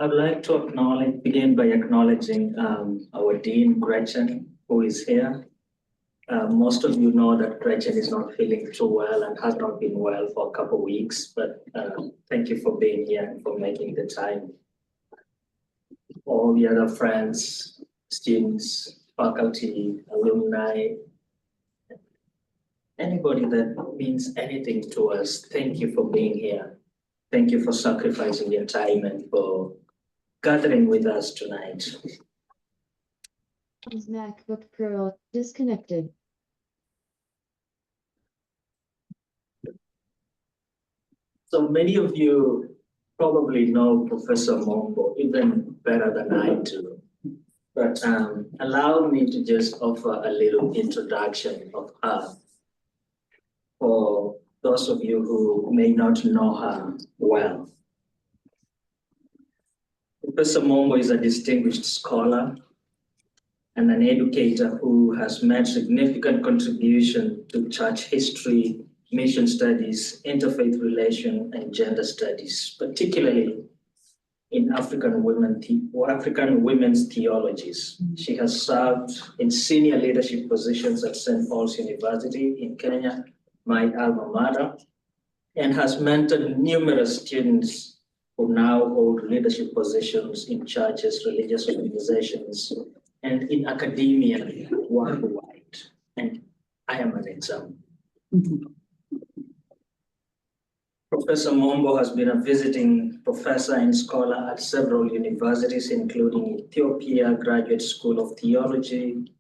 I'd like to begin by acknowledging our Dean, Gretchen, who is here. Most of you know that Gretchen is not feeling too well and has not been well for a couple of weeks, but thank you for being here and for making the time. All the other friends, students, faculty, alumni, anybody that means anything to us, thank you for being here. Thank you for sacrificing your time and for gathering with us tonight. His MacBook Pro disconnected. So many of you probably know Professor Mombo even better than I do. But allow me to just offer a little introduction of her for those of you who may not know her well. Professor Mombo is a distinguished scholar and an educator who has made significant contribution to church history, mission studies, interfaith relation, and gender studies, particularly in African women's theologies. She has served in senior leadership positions at St. Paul's University in Kenya, my alma mater, and has mentored numerous students who now hold leadership positions in churches, religious organizations, and in academia worldwide. And I am an example. Professor Mombo has been a visiting professor and scholar at several universities, including Ethiopia Graduate School of Theology,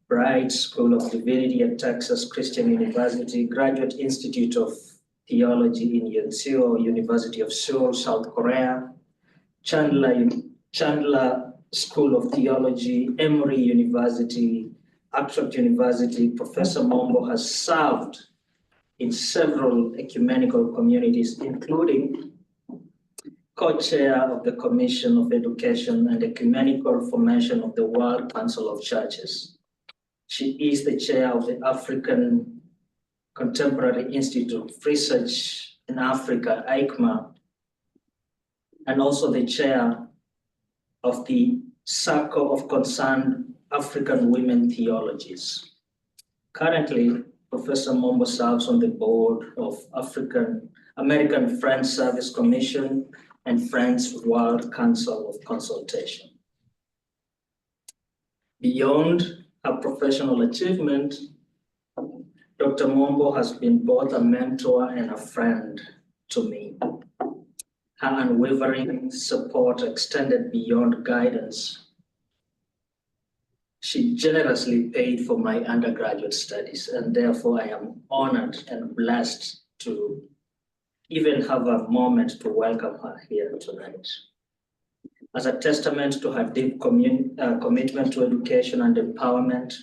Bright School of Divinity at Texas Christian University, Graduate Institute of Theology in Yonseo, University of Seoul, South Korea, Chandler School of Theology, Emory University, Oxford University. Professor Mombo has served in several ecumenical communities, including co-chair of the Commission of Education and Ecumenical Formation of the World Council of Churches. She is the chair of the African Contemporary Institute of Research in Africa, ICMA, and also the chair of the Circle of Concerned African Women Theologies. Currently, Professor Mombo serves on the board of American Friends Service Commission and Friends World Council of Consultation. Beyond her professional achievement, Dr. Mombo has been both a mentor and a friend to me. Her unwavering support extended beyond guidance. She generously paid for my undergraduate studies, and therefore I am honored and blessed to even have a moment to welcome her here tonight. As a testament to her deep commitment to education and empowerment,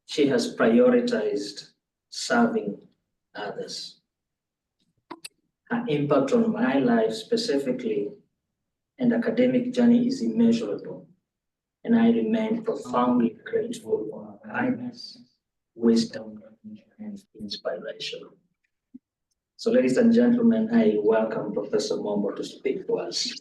she has prioritized serving others. Her impact on my life specifically and academic journey is immeasurable, and I remain profoundly grateful for her kindness, wisdom, and inspiration. So ladies and gentlemen, I welcome Professor Mombo to speak to us.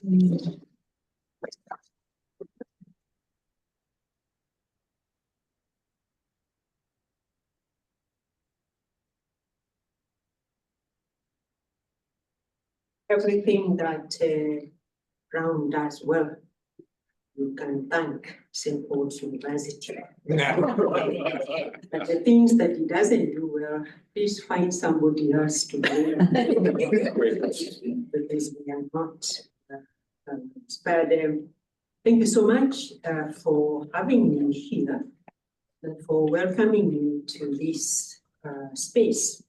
Everything that Brown does well, you can thank St. Paul's University. But the things that he doesn't do well, please find somebody else to do because we are not inspired them. Thank you so much for having me here and for welcoming me to this space.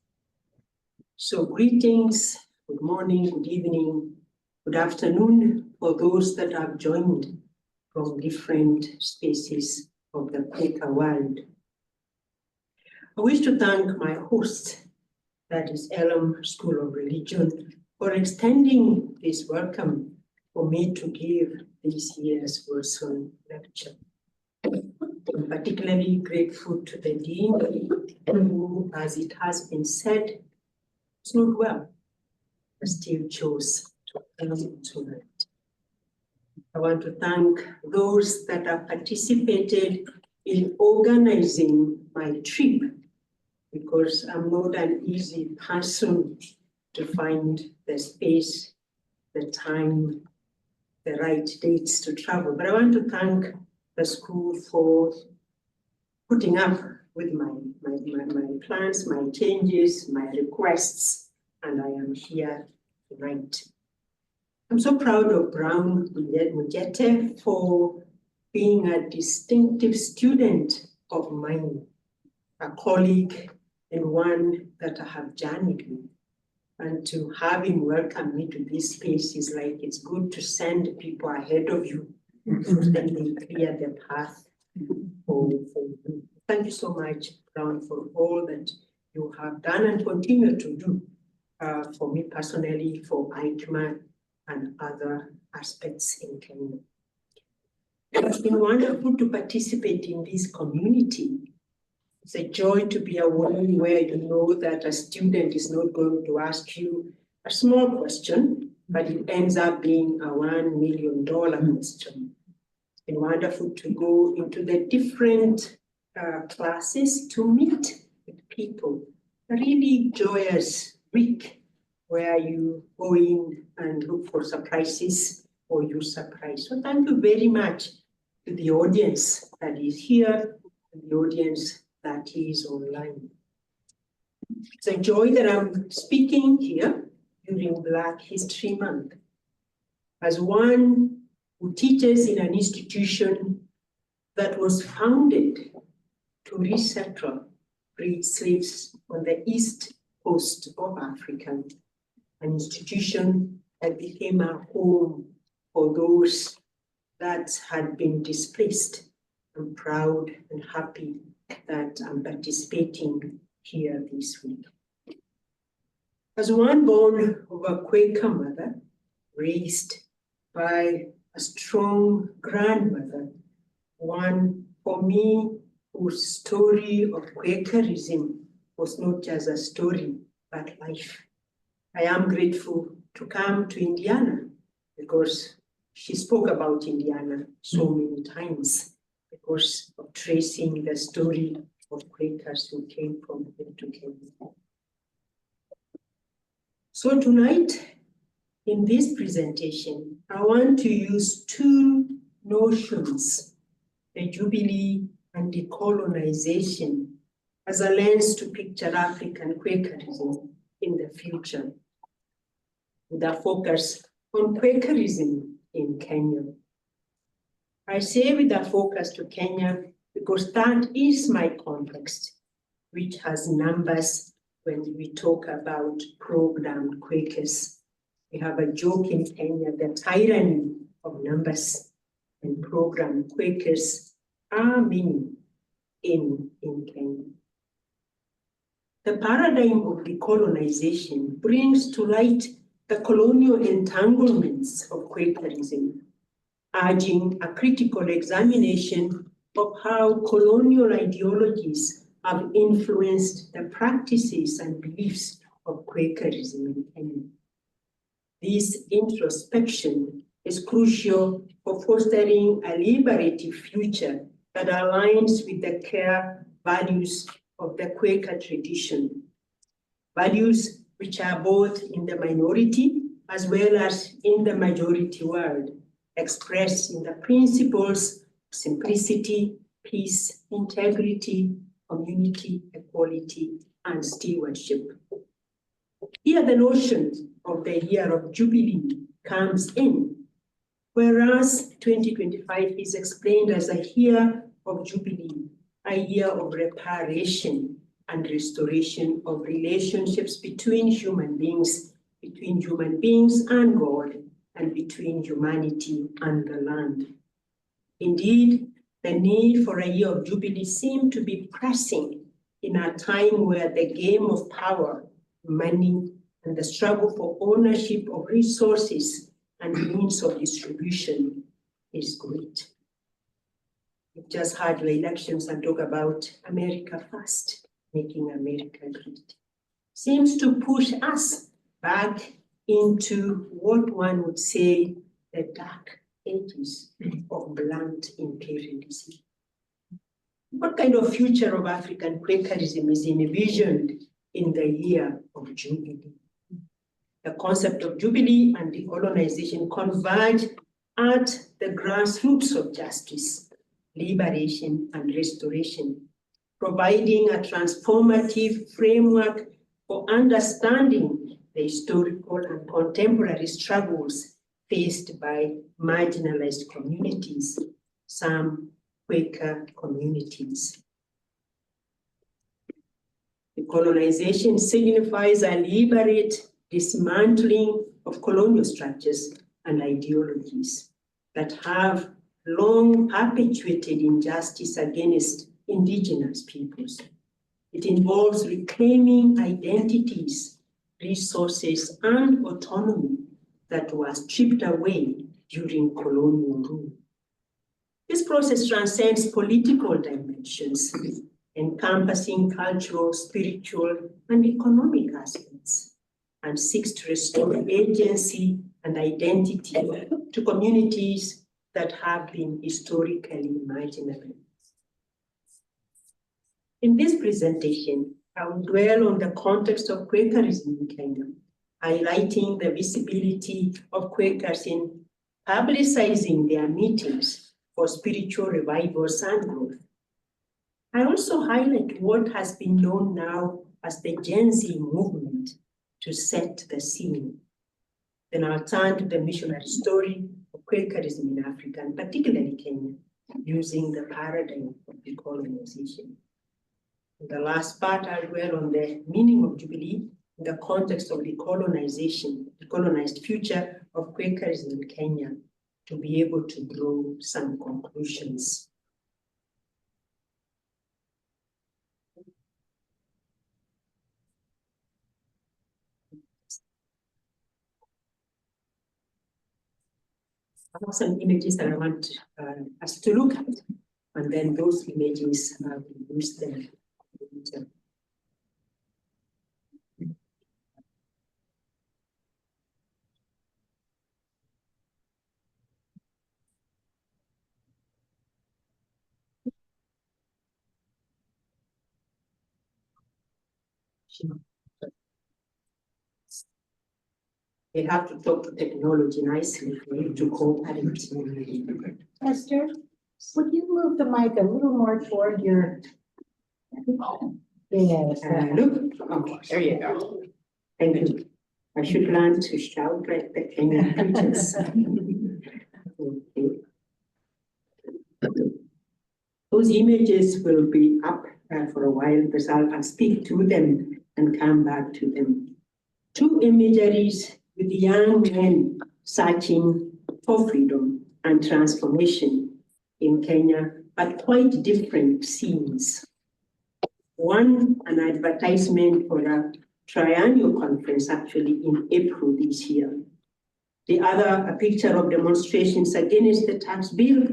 So greetings. Good morning, good evening, good afternoon for those that have joined from different spaces of the Quaker world. I wish to thank my host, that is Elam School of Religion, for extending this welcome for me to give this year's Willson lecture. I'm particularly grateful to the Dean, who, as it has been said, is not well, but still chose to come tonight. I want to thank those that have participated in organizing my trip, because I'm not an easy person to find the space, the time, the right dates to travel. But I want to thank the school for putting up with my plans, my changes, my requests, and I am here tonight. I'm so proud of Brown Mujete for being a distinctive student of mine, a colleague and one that I have journeyed with. And to have him welcome me to this space is like, it's good to send people ahead of you so that they clear the path for you. Thank you so much, Brown, for all that you have done and continue to do for me personally, for ICMA and other aspects in Kenya. It's been wonderful to participate in this community. It's a joy to be aware where you know that a student is not going to ask you a small question, but it ends up being a $1 million question. It's been wonderful to go into the different classes to meet with people. A really joyous week where you go in and look for surprises or you surprise. So thank you very much to the audience that is here and the audience that is online. It's a joy that I'm speaking here during Black History Month. As one who teaches in an institution that was founded to resettle freed slaves on the east coast of Africa, an institution that became a home for those that had been displaced. I'm proud and happy that I'm participating here this week. As one born of a Quaker mother, raised by a strong grandmother, one for me whose story of Quakerism was not just a story, but life. I am grateful to come to Indiana because she spoke about Indiana so many times because of tracing the story of Quakers who came from here to Kenya. So tonight, in this presentation, I want to use two notions, the Jubilee and decolonization, as a lens to picture African Quakerism in the future, with a focus on Quakerism in Kenya. I say with a focus to Kenya because that is my context, which has numbers when we talk about programmed Quakers. We have a joke in Kenya, the tyranny of numbers, and programmed Quakers are many in Kenya. The paradigm of decolonization brings to light the colonial entanglements of Quakerism, urging a critical examination of how colonial ideologies have influenced the practices and beliefs of Quakerism in Kenya. This introspection is crucial for fostering a liberative future that aligns with the core values of the Quaker tradition, values which are both in the minority as well as in the majority world, expressed in the principles of simplicity, peace, integrity, community, equality, and stewardship. Here the notion of the year of Jubilee comes in, whereas 2025 is explained as a year of Jubilee, a year of reparation and restoration of relationships between human beings and God, and between humanity and the land. Indeed, the need for a year of Jubilee seemed to be pressing in a time where the game of power, money, and the struggle for ownership of resources and means of distribution is great. We've just had the elections and talk about America first, making America great. Seems to push us back into what one would say the dark ages of blunt imperialism. What kind of future of African Quakerism is envisioned in the year of Jubilee? The concept of Jubilee and decolonization converge at the grassroots of justice, liberation, and restoration, providing a transformative framework for understanding the historical and contemporary struggles faced by marginalized communities, some Quaker communities. Decolonization signifies a deliberate dismantling of colonial structures and ideologies that have long perpetuated injustice against indigenous peoples. It involves reclaiming identities, resources, and autonomy that were stripped away during colonial rule. This process transcends political dimensions, encompassing cultural, spiritual, and economic aspects, and seeks to restore agency and identity to communities that have been historically marginalized. In this presentation, I will dwell on the context of Quakerism in Kenya, highlighting the visibility of Quakers in publicizing their meetings for spiritual revivals and growth. I also highlight what has been known now as the Gen Z movement to set the scene. Then I'll turn to the missionary story of Quakerism in Africa, and particularly Kenya, using the paradigm of decolonization. In the last part, I'll dwell on the meaning of Jubilee in the context of decolonization, decolonized future of Quakerism in Kenya, to be able to draw some conclusions. I have some images that I want us to look at, and then those images we use them. They have to talk to technology nicely for you to cooperate. Esther, would you move the mic a little more toward your? Yes. Look, okay, there you go. Thank you. I should learn to shout like the Kenyan preachers. Okay. Those images will be up for a while because I'll speak to them and come back to them. Two imageries with young men searching for freedom and transformation in Kenya, but quite different scenes. One, an advertisement for a triennial conference actually in April this year. The other, a picture of demonstrations against the tax bill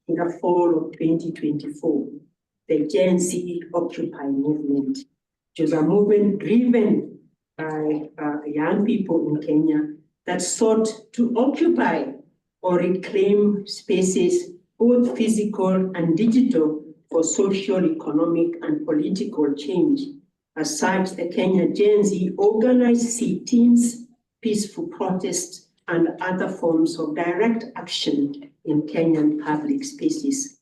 in the fall of 2024, the Gen Z Occupy movement, which was a movement driven by young people in Kenya that sought to occupy or reclaim spaces, both physical and digital, for social, economic, and political change. As such, the Kenya Gen Z organized sit-ins, peaceful protests, and other forms of direct action in Kenyan public spaces.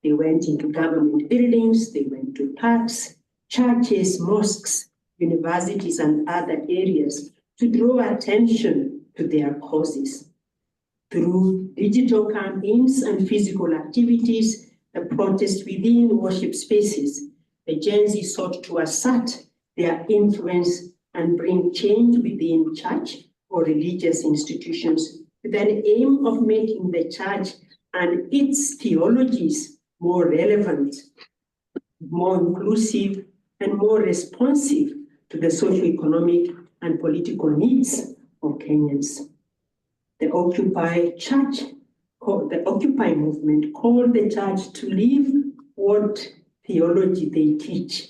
They went into government buildings, they went to parks, churches, mosques, universities, and other areas to draw attention to their causes. Through digital campaigns and physical activities, the protest within worship spaces, the Gen Z sought to assert their influence and bring change within church or religious institutions with an aim of making the church and its theologies more relevant, more inclusive, and more responsive to the socio-economic and political needs of Kenyans. The Occupy movement called the church to live what theology they teach,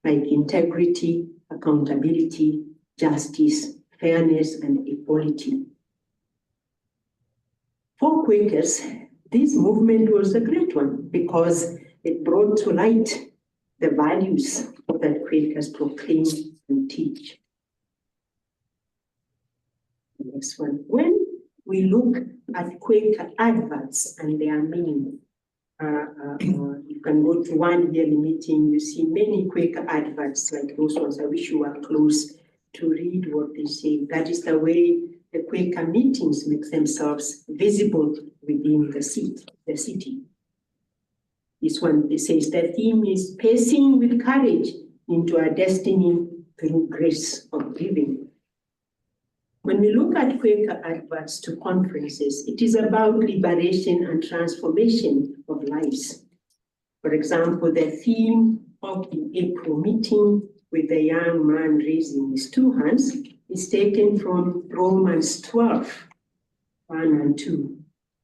like integrity, accountability, justice, fairness, and equality. For Quakers, this movement was a great one because it brought to light the values that Quakers proclaim and teach. The next one. When we look at Quaker adverts and their meaning, you can go to one yearly meeting, you see many Quaker adverts like those ones. I wish you were close to read what they say. That is the way the Quaker meetings make themselves visible within the city. This one, it says the theme is pacing with courage into our destiny through grace of giving. When we look at Quaker adverts to conferences, it is about liberation and transformation of lives. For example, the theme of the April meeting with the young man raising his two hands is taken from Romans 12, 1 and 2.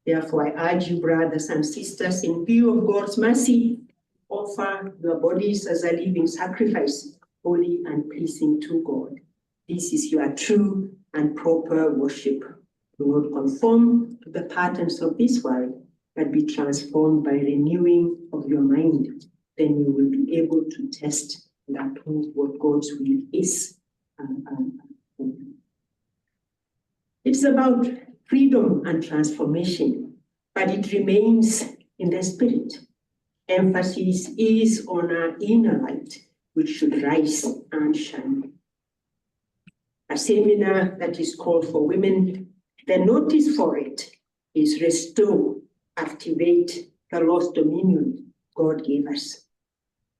Therefore, I urge you, brothers and sisters, in view of God's mercy, offer your bodies as a living sacrifice, holy and pleasing to God. This is your true and proper worship. Do not conform to the patterns of this world, but be transformed by renewing of your mind. Then you will be able to test and approve what God's will is. It's about freedom and transformation, but it remains in the spirit. Emphasis is on our inner light, which should rise and shine. A seminar that is called for women, the notice for it is restore, activate the lost dominion God gave us.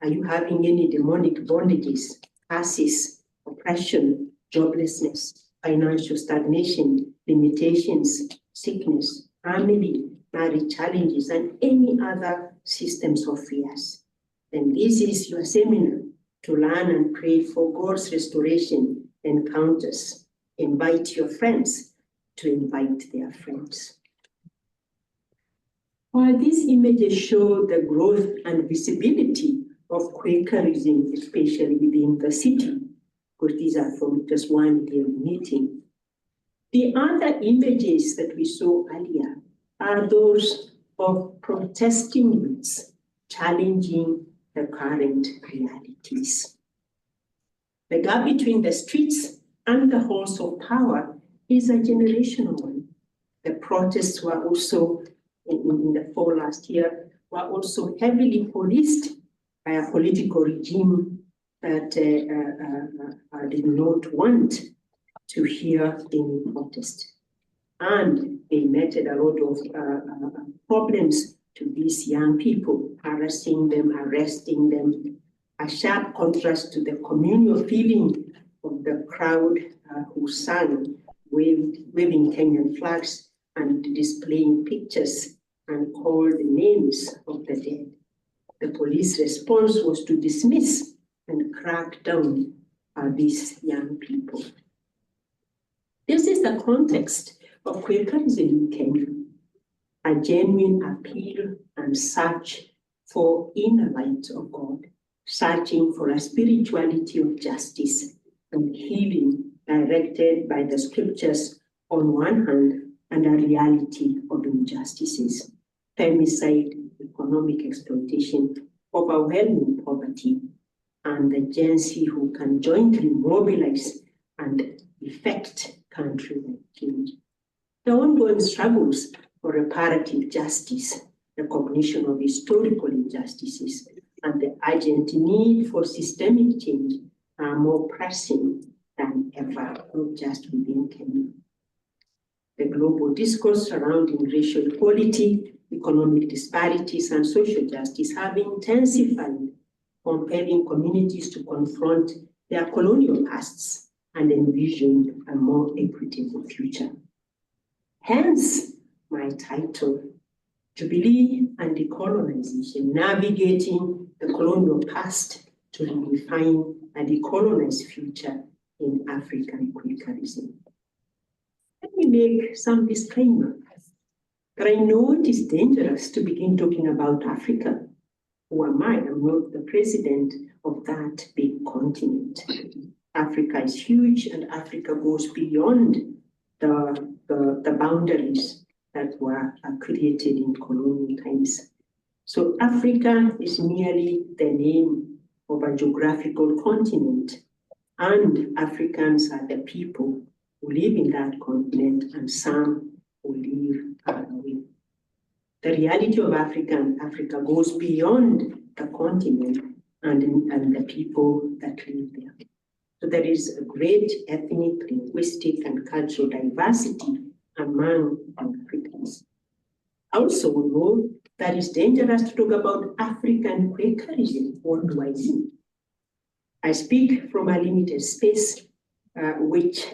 Are you having any demonic bondages, curses, oppression, joblessness, financial stagnation, limitations, sickness, family, marriage challenges, and any other systems of fears? Then this is your seminar to learn and pray for God's restoration encounters. Invite your friends to invite their friends. While these images show the growth and visibility of Quakerism, especially within the city, because these are from just one day meeting, the other images that we saw earlier are those of protesting youths challenging the current realities. The gap between the streets and the halls of power is a generational one. The protests were also, in the fall last year, were also heavily policed by a political regime that did not want to hear any protest. And they met a lot of problems to these young people, harassing them, arresting them, a sharp contrast to the communal feeling of the crowd who sang, waving Kenyan flags and displaying pictures and called the names of the dead. The police response was to dismiss and crack down these young people. This is the context of Quakerism in Kenya, a genuine appeal and search for inner light of God, searching for a spirituality of justice and healing directed by the scriptures on one hand and a reality of injustices, femicide, economic exploitation, overwhelming poverty, and the Gen Z who can jointly mobilize and effect country-wide change. The ongoing struggles for reparative justice, recognition of historical injustices, and the urgent need for systemic change are more pressing than ever, not just within Kenya. The global discourse surrounding racial equality, economic disparities, and social justice have intensified, compelling communities to confront their colonial pasts and envision a more equitable future. Hence, my title, Jubilee and Decolonization, Navigating the Colonial Past to Redefine a Decolonized Future in African Quakerism. Let me make some disclaimers. But I know it is dangerous to begin talking about Africa. Who am I? I'm not the president of that big continent. Africa is huge, and Africa goes beyond the boundaries that were created in colonial times. So Africa is merely the name of a geographical continent, and Africans are the people who live in that continent, and some who live far away. The reality of Africa goes beyond the continent and the people that live there. So there is a great ethnic, linguistic, and cultural diversity among Africans. Also, we know that it's dangerous to talk about African Quakerism. What do I mean? I speak from a limited space, which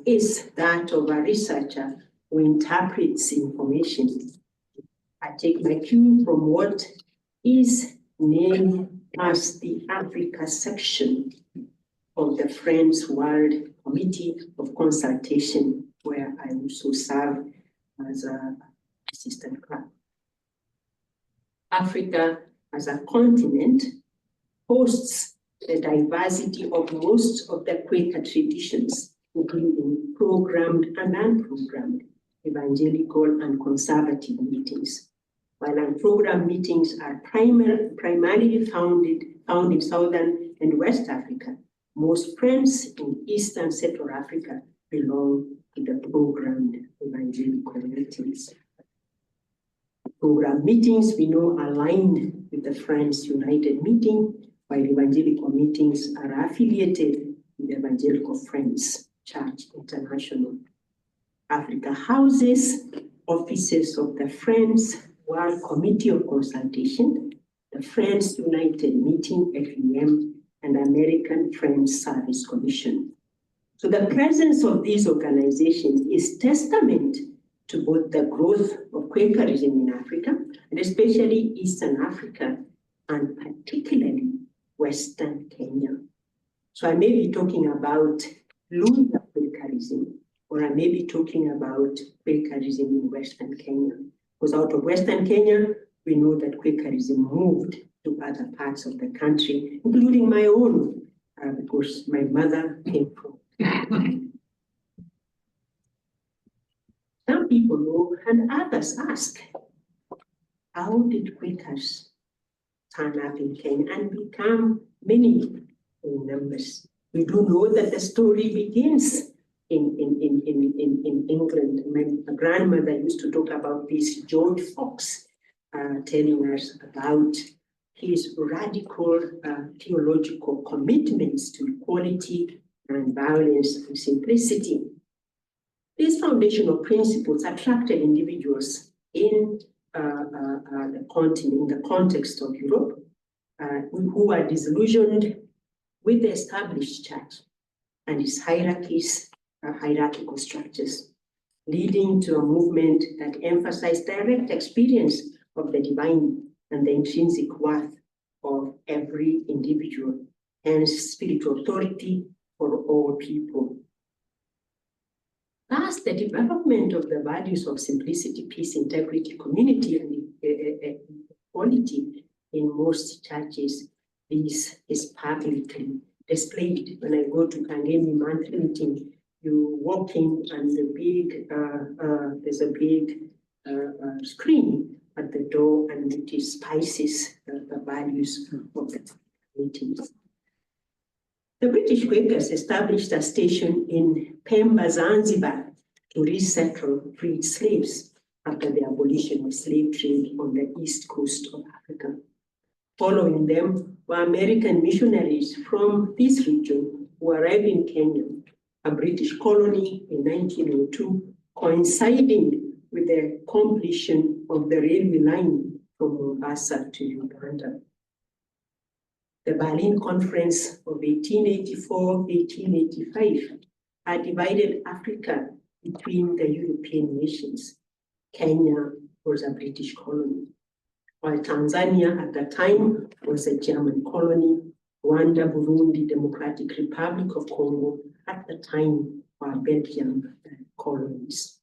is that of a researcher who interprets information. I take my cue from what is named as the Africa section of the Friends World Committee of Consultation, where I also serve as an assistant clerk. Africa as a continent hosts the diversity of most of the Quaker traditions, including programmed and unprogrammed, evangelical and conservative meetings. While unprogrammed meetings are primarily found in Southern and West Africa, most friends in East and Central Africa belong to the programmed evangelical meetings. Program meetings, we know, align with the Friends United meeting, while evangelical meetings are affiliated with the Evangelical Friends Church International. Africa houses offices of the Friends World Committee of Consultation, the Friends United Meeting, FUM, and American Friends Service Commission. So the presence of these organizations is testament to both the growth of Quakerism in Africa, and especially Eastern Africa, and particularly Western Kenya. So I may be talking about Lunar Quakerism, or I may be talking about Quakerism in Western Kenya. Because out of Western Kenya, we know that Quakerism moved to other parts of the country, including my own, because my mother came from. Some people know, and others ask, how did Quakers turn up in Kenya and become many in numbers? We do know that the story begins in England. My grandmother used to talk about this George Fox, telling us about his radical theological commitments to equality and violence and simplicity. These foundational principles attracted individuals in the continent, in the context of Europe, who are disillusioned with the established church and its hierarchical structures, leading to a movement that emphasized direct experience of the divine and the intrinsic worth of every individual, hence spiritual authority for all people. Thus, the development of the values of simplicity, peace, integrity, community, and equality in most churches, this is publicly displayed. When I go to Kangemi monthly meeting, you walk in and there's a big screen at the door, and it spices the values of the meetings. The British Quakers established a station in Pemba, Zanzibar, to resettle freed slaves after the abolition of slave trade on the east coast of Africa. Following them were American missionaries from this region who arrived in Kenya, a British colony in 1902, coinciding with the completion of the railway line from Mombasa to Uganda. The Berlin Conference of 1884-1885 had divided Africa between the European nations. Kenya was a British colony, while Tanzania at the time was a German colony. Rwanda, Burundi, Democratic Republic of Congo at the time were Belgian colonies.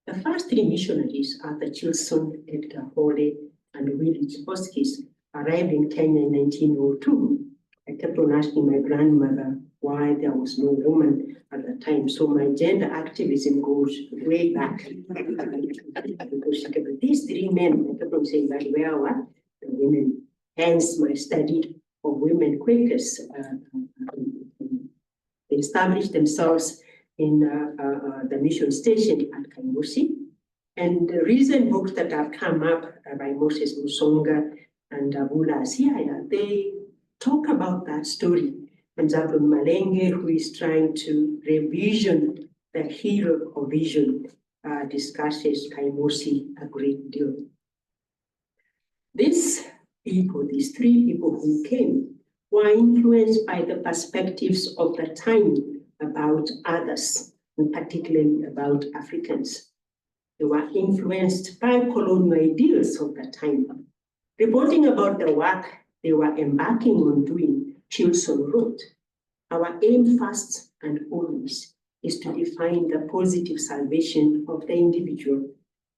The first three missionaries, Arthur Willson, Edgar Hole, and Willis Hoskins, arrived in Kenya in 1902. I kept on asking my grandmother why there was no woman at the that time. So my gender activism goes way back. Because these three men, I kept on saying that where were the women? Hence my study of women Quakers. They established themselves in the mission station at Kaimusi. And the recent books that have come up by Moses Musonga and Abula Asiaya, they talk about that story. And Zablon Malenge, who is trying to revision the hero of vision, discusses Kaimusi a great deal. These people, these three people who came, were influenced by the perspectives of the time about others, and particularly about Africans. They were influenced by colonial ideals of the time. Reporting about the work they were embarking on doing, Willson wrote, "Our aim first and always is to define the positive salvation of the individual,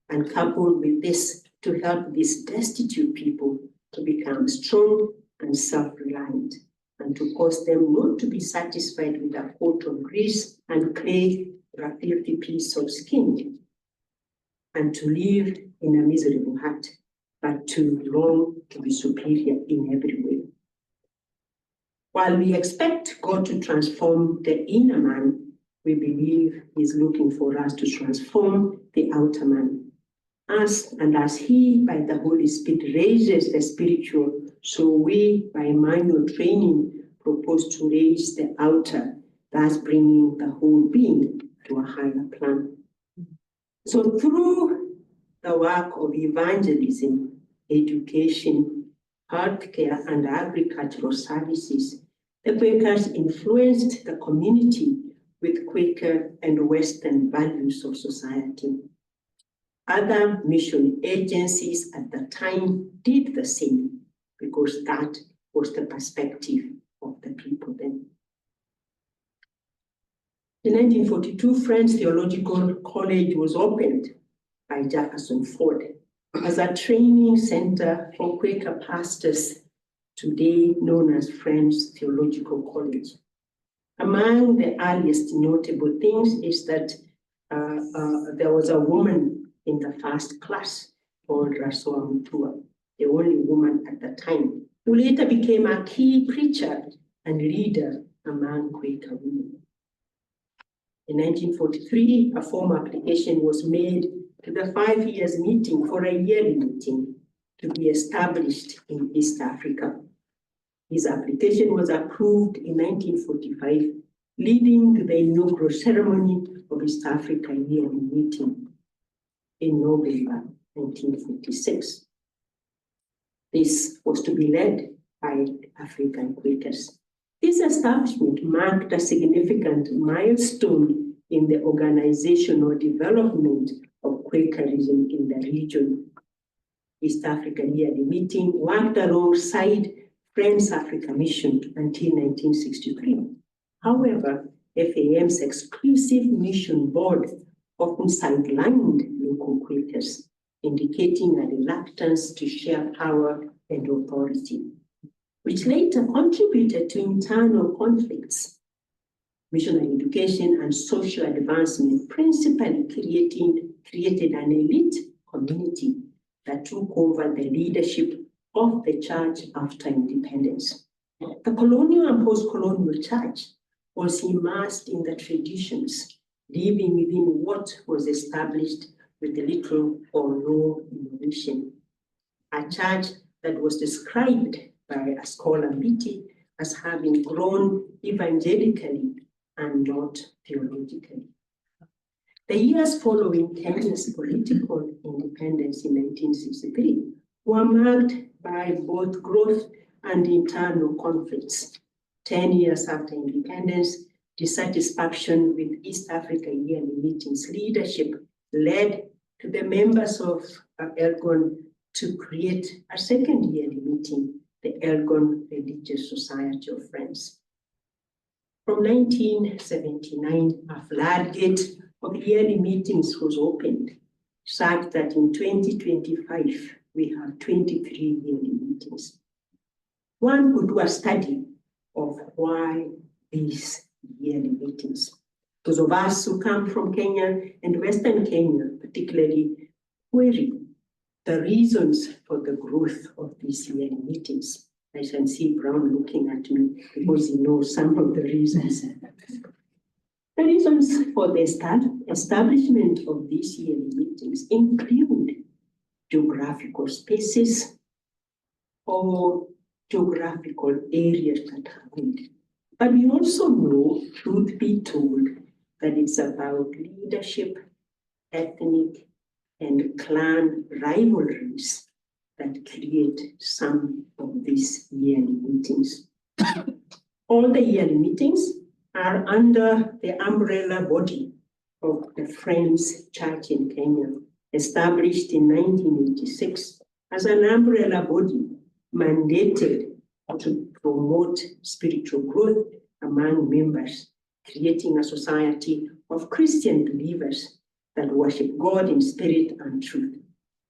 and coupled with this, to help these destitute people to become strong and self-reliant, and to cause them not to be satisfied with a coat of grease and clay or a filthy piece of skin, and to live in a miserable hut, but to long to be superior in every way." While we expect God to transform the inner man, we believe He's looking for us to transform the outer man. As He, by the Holy Spirit, raises the spiritual, so we, by manual training, propose to raise the outer, thus bringing the whole being to a higher plan. So through the work of evangelism, education, healthcare, and agricultural services, the Quakers influenced the community with Quaker and Western values of society. Other mission agencies at the time did the same, because that was the perspective of the people then. In 1942, Friends Theological College was opened by Jefferson Ford as a training center for Quaker pastors, today known as Friends Theological College. Among the earliest notable things is that there was a woman in the first class called Rasoa Mutua, the only woman at the time, who later became a key preacher and leader among Quaker women. In 1943, a formal application was made to the 5 years meeting for a yearly meeting to be established in East Africa. His application was approved in 1945, leading to the inaugural ceremony of East Africa yearly meeting in November 1946. This was to be led by African Quakers. This establishment marked a significant milestone in the organizational development of Quakerism in the region. East African Yearly Meeting worked alongside Friends Africa Mission until 1963. However, FAM's exclusive mission board often sidelined local Quakers, indicating a reluctance to share power and authority, which later contributed to internal conflicts. Missionary education and social advancement principally created an elite community that took over the leadership of the church after independence. The colonial and post-colonial church was immersed in the traditions, living within what was established with little or no innovation. A church that was described by a scholar Mbiti as having grown evangelically and not theologically. The years following Kenya's political independence in 1963 were marked by both growth and internal conflicts. 10 years after independence, dissatisfaction with East Africa Yearly Meeting's leadership led to the members of Elgon to create a second yearly meeting, the Elgon Religious Society of Friends. From 1979, a floodgate of yearly meetings was opened, such that in 2025, we have 23 yearly meetings. One could do a study of why these yearly meetings. Those of us who come from Kenya and Western Kenya, particularly, query the reasons for the growth of these yearly meetings. I can see Brown looking at me because he knows some of the reasons. The reasons for the establishment of these yearly meetings include geographical spaces or geographical areas that are good. But we also know, truth be told, that it's about leadership, ethnic, and clan rivalries that create some of these yearly meetings. All the yearly meetings are under the umbrella body of the Friends Church in Kenya, established in 1986 as an umbrella body mandated to promote spiritual growth among members, creating a society of Christian believers that worship God in spirit and truth.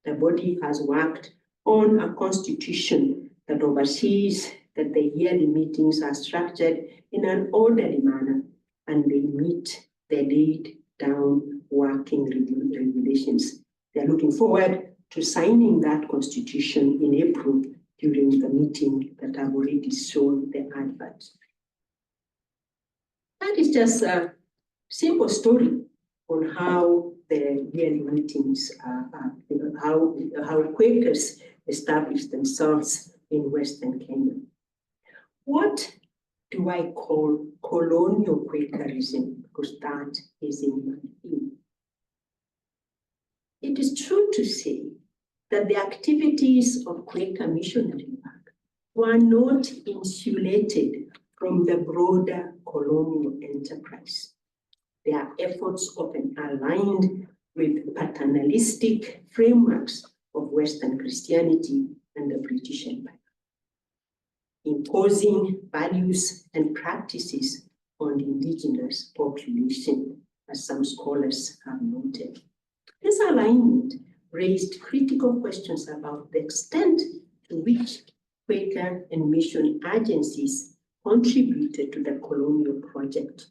The body has worked on a constitution that oversees that the yearly meetings are structured in an orderly manner and they meet the laid down working regulations. They're looking forward to signing that constitution in April during the meeting that I've already shown the advert. That is just a simple story on how the yearly meetings how Quakers established themselves in Western Kenya. What do I call colonial Quakerism? Because that is in my theme. It is true to say that the activities of Quaker missionary work were not insulated from the broader colonial enterprise. Their efforts often aligned with paternalistic frameworks of Western Christianity and the British Empire, imposing values and practices on the indigenous population, as some scholars have noted. This alignment raised critical questions about the extent to which Quaker and mission agencies contributed to the colonial project,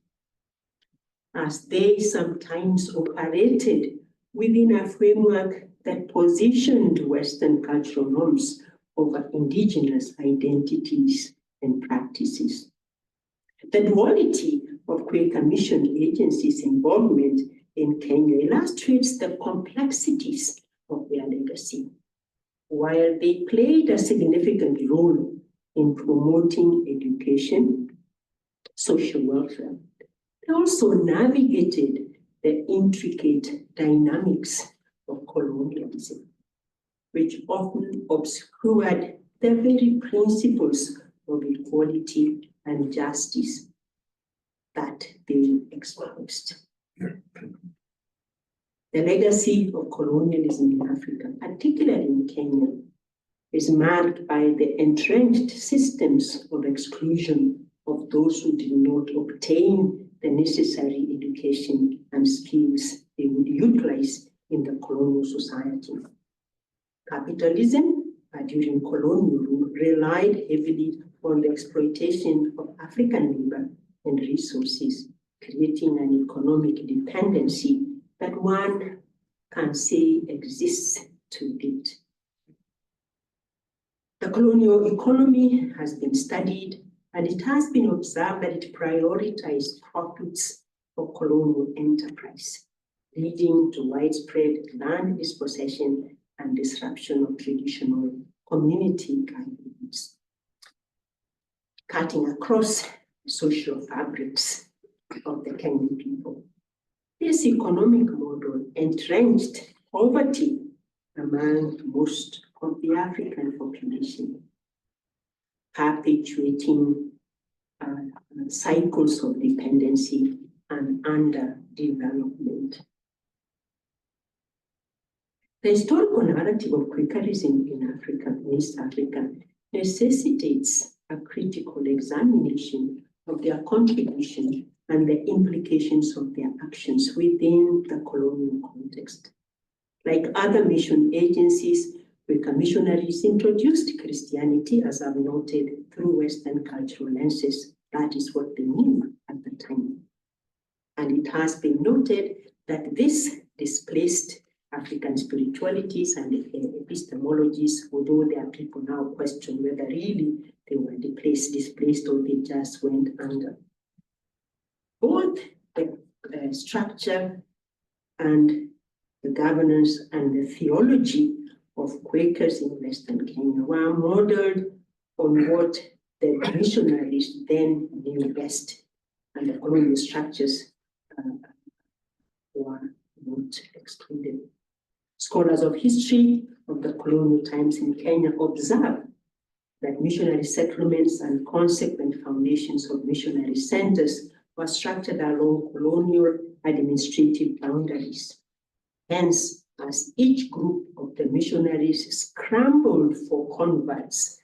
as they sometimes operated within a framework that positioned Western cultural norms over indigenous identities and practices. The duality of Quaker mission agencies' involvement in Kenya illustrates the complexities of their legacy. While they played a significant role in promoting education, social welfare, they also navigated the intricate dynamics of colonialism, which often obscured the very principles of equality and justice that they espoused. The legacy of colonialism in Africa, particularly in Kenya, is marked by the entrenched systems of exclusion of those who did not obtain the necessary education and skills they would utilize in the colonial society. Capitalism, during colonial rule, relied heavily on the exploitation of African labor and resources, creating an economic dependency that one can say exists to date. The colonial economy has been studied, and it has been observed that it prioritized profits for colonial enterprise, leading to widespread land dispossession and disruption of traditional community livelihoods, cutting across the social fabrics of the Kenyan people. This economic model entrenched poverty among most of the African population, perpetuating cycles of dependency and underdevelopment. The historical narrative of Quakerism in Africa, in East Africa, necessitates a critical examination of their contribution and the implications of their actions within the colonial context. Like other mission agencies, Quaker missionaries introduced Christianity, as I've noted, through Western cultural lenses. That is what they knew at the time. And it has been noted that this displaced African spiritualities and epistemologies, although there are people now question whether really they were displaced or they just went under. Both the structure and the governance and the theology of Quakers in Western Kenya were modeled on what the missionaries then knew best, and the colonial structures were not excluded. Scholars of history of the colonial times in Kenya observe that missionary settlements and consequent foundations of missionary centers were structured along colonial administrative boundaries. Hence, as each group of the missionaries scrambled for converts,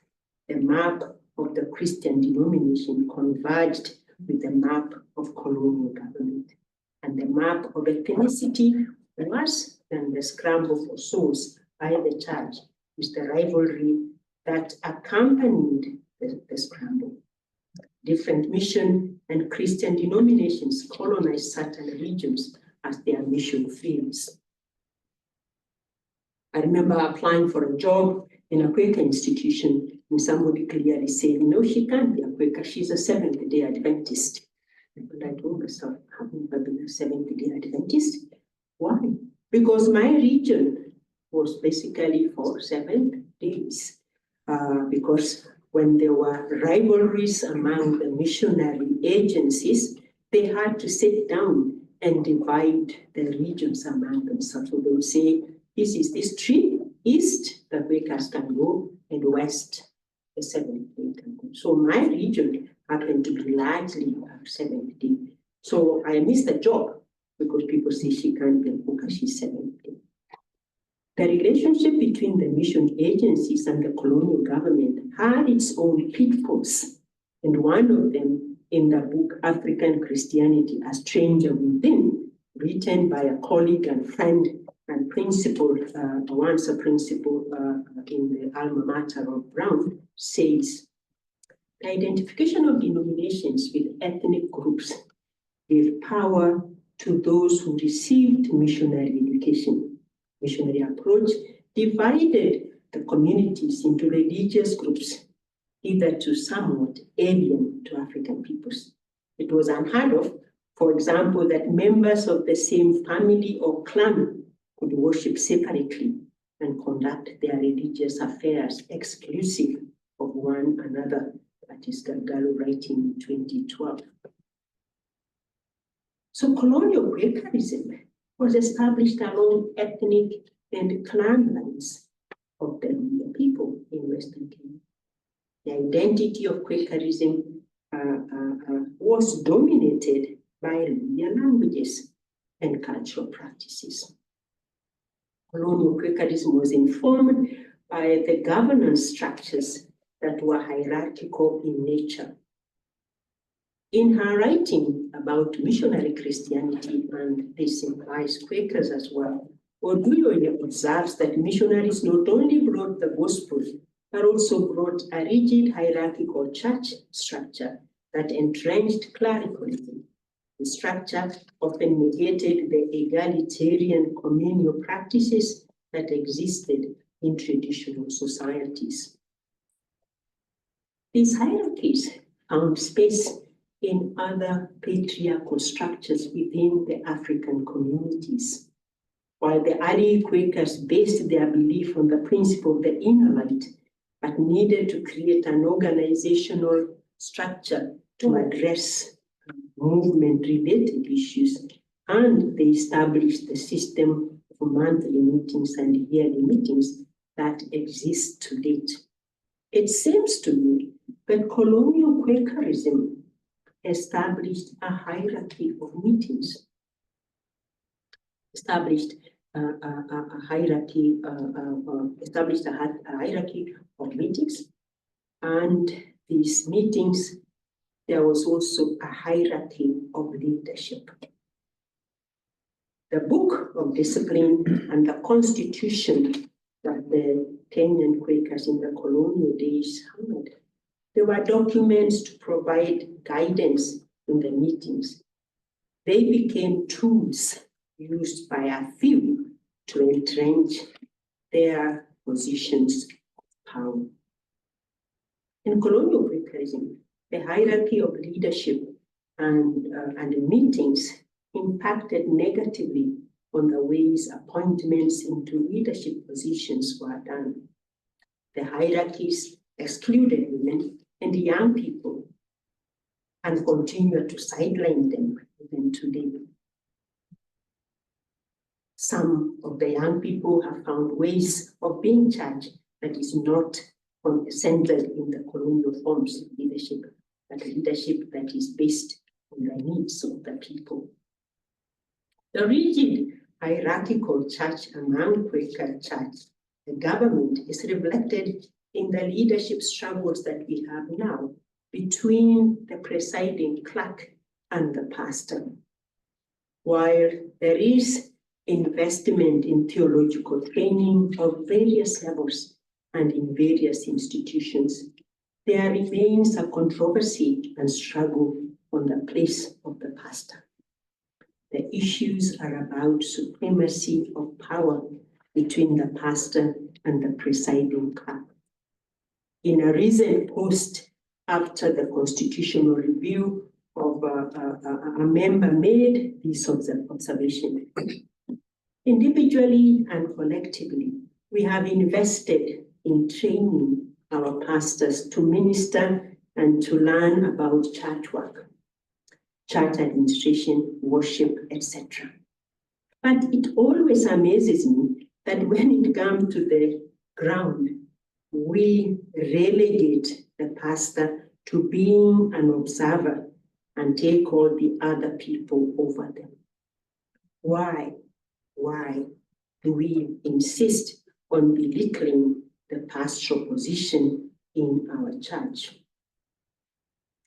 the map of the Christian denomination converged with the map of colonial government. And the map of ethnicity, worse than the scramble for souls by the church, is the rivalry that accompanied the scramble. Different mission and Christian denominations colonized certain regions as their mission fields. I remember applying for a job in a Quaker institution, and somebody clearly said, no, she can't be a Quaker, she's a Seventh-day Adventist. And I told myself, I haven't never been a Seventh-day Adventist. Why? Because my region was basically for 7 days. Because when there were rivalries among the missionary agencies, they had to sit down and divide the regions among themselves. So they would say, this is this tree, east, the Quakers can go, and west, the Seventh-day can go. So my region happened to be largely Seventh-day. So I missed the job because people say she can't be a Quaker, she's Seventh-day. The relationship between the mission agencies and the colonial government had its own pitfalls, and one of them in the book African Christianity, A Stranger Within, written by a colleague and friend and principal, once a principal in the alma mater of Brown, says, the identification of denominations with ethnic groups gave power to those who received missionary education. Missionary approach divided the communities into religious groups, hitherto somewhat alien to African peoples. It was unheard of, for example, that members of the same family or clan could worship separately and conduct their religious affairs exclusive of one another. That is Galgalo writing in 2012. So colonial Quakerism was established along ethnic and clan lines of the people in Western Kenya. The identity of Quakerism was dominated by Luhya languages and cultural practices. Colonial Quakerism was informed by the governance structures that were hierarchical in nature. In her writing about missionary Christianity, and this implies Quakers as well, Oduyoye observes that missionaries not only brought the gospel, but also brought a rigid hierarchical church structure that entrenched clericalism. The structure often negated the egalitarian communal practices that existed in traditional societies. These hierarchies found space in other patriarchal structures within the African communities. While the early Quakers based their belief on the principle of the inner light, but needed to create an organizational structure to address movement-related issues, and they established the system of monthly meetings and yearly meetings that exists to date. It seems to me that colonial Quakerism established a hierarchy of meetings, established a hierarchy of meetings, and these meetings, there was also a hierarchy of leadership. The Book of Discipline and the Constitution that the Kenyan Quakers in the colonial days had, they were documents to provide guidance in the meetings. They became tools used by a few to entrench their positions of power. In colonial Quakerism, the hierarchy of leadership and meetings impacted negatively on the ways appointments into leadership positions were done. The hierarchies excluded women and young people and continue to sideline them even today. Some of the young people have found ways of being judged that is not centered in the colonial forms of leadership, but leadership that is based on the needs of the people. The rigid hierarchical church among Quaker church, the government, is reflected in the leadership struggles that we have now between the presiding clerk and the pastor. While there is investment in theological training of various levels and in various institutions, there remains a controversy and struggle on the place of the pastor. The issues are about supremacy of power between the pastor and the presiding clerk. In a recent post after the constitutional review of a member made this observation. Individually and collectively, we have invested in training our pastors to minister and to learn about church work, church administration, worship, etc. But it always amazes me that when it comes to the ground, we relegate the pastor to being an observer and take all the other people over them. Why do we insist on belittling the pastoral position in our church?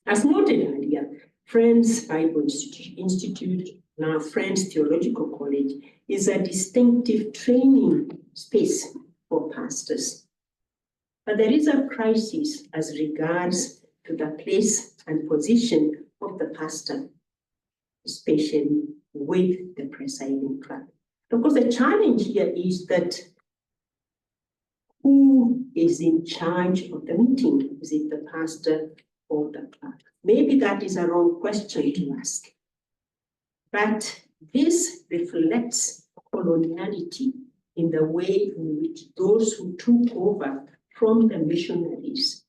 As noted earlier, Friends Bible Institute, now Friends Theological College, is a distinctive training space for pastors. But there is a crisis as regards to the place and position of the pastor, especially with the presiding clerk. Of course, the challenge here is that who is in charge of the meeting? Is it the pastor or the clerk? Maybe that is a wrong question to ask. But this reflects coloniality in the way in which those who took over from the missionaries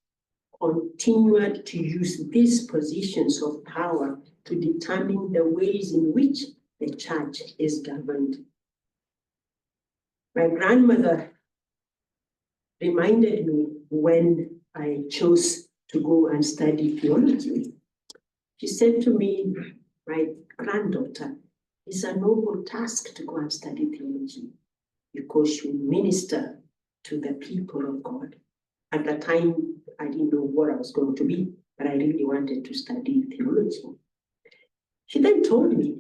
continued to use these positions of power to determine the ways in which the church is governed. My grandmother reminded me when I chose to go and study theology. She said to me, my granddaughter, it's a noble task to go and study theology because you minister to the people of God. At the time, I didn't know what I was going to be, but I really wanted to study theology. She then told me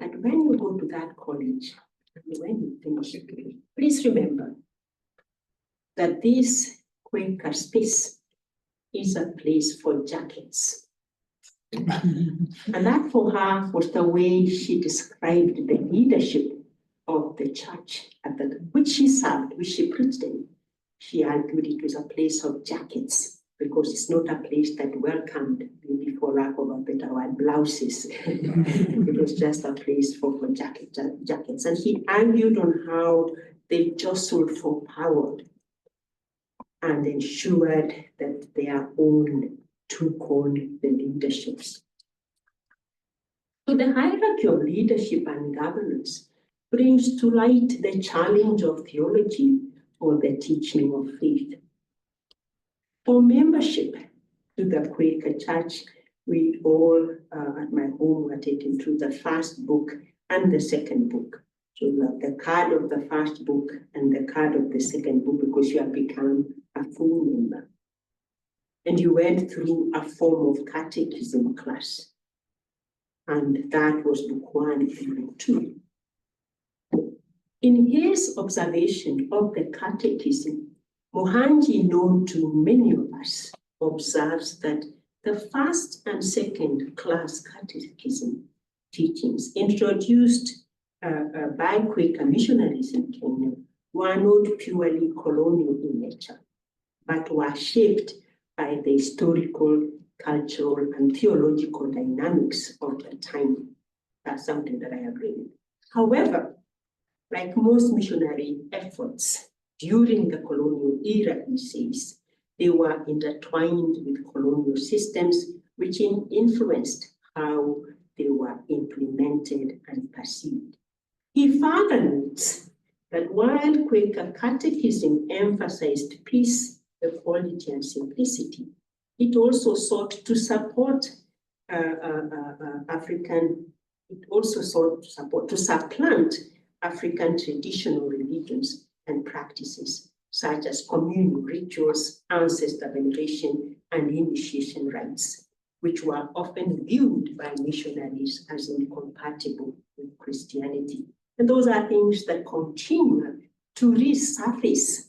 that when you go to that college, and when you finish, please remember that this Quaker space is a place for jackets. And that for her was the way she described the leadership of the church at which she served, which she preached in. She argued it was a place of jackets because it's not a place that welcomed, maybe for lack of a better word, blouses. It was just a place for jackets. And he argued on how they jostled for power and ensured that their own took on the leaderships. So the hierarchy of leadership and governance brings to light the challenge of theology or the teaching of faith. For membership to the Quaker Church, we all at my home were taken through the first book and the second book. So the card of the first book and the card of the second book, because you have become a full member. And you went through a form of catechism class. And that was book 1 and book 2. In his observation of the catechism, Mohanji, known to many of us, observes that the first and second class catechism teachings introduced by Quaker missionaries in Kenya were not purely colonial in nature, but were shaped by the historical, cultural, and theological dynamics of the time. That's something that I agree with. However, like most missionary efforts during the colonial era, he says, they were intertwined with colonial systems, which influenced how they were implemented and perceived. He further notes that while Quaker catechism emphasized peace, equality, and simplicity, it also sought to support supplant African traditional religions and practices, such as communal rituals, ancestor veneration, and initiation rites, which were often viewed by missionaries as incompatible with Christianity. And those are things that continue to resurface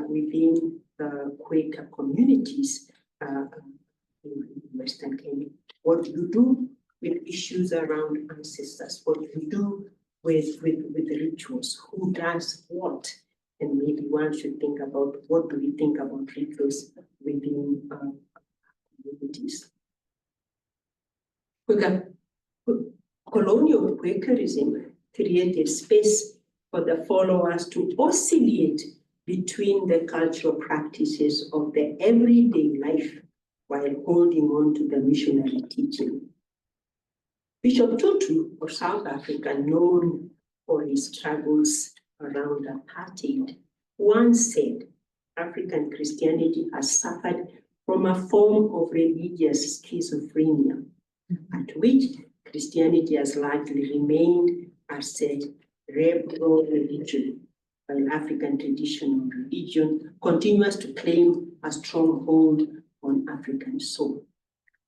within the Quaker communities in Western Kenya. What do you do with issues around ancestors? What do you do with the rituals? Who does what? And maybe one should think about what do we think about rituals within communities. Colonial Quakerism created space for the followers to oscillate between the cultural practices of the everyday life while holding on to the missionary teaching. Bishop Tutu of South Africa, known for his struggles around apartheid, once said, African Christianity has suffered from a form of religious schizophrenia, at which Christianity has largely remained as a rebel religion, while African traditional religion continues to claim a stronghold on African soul.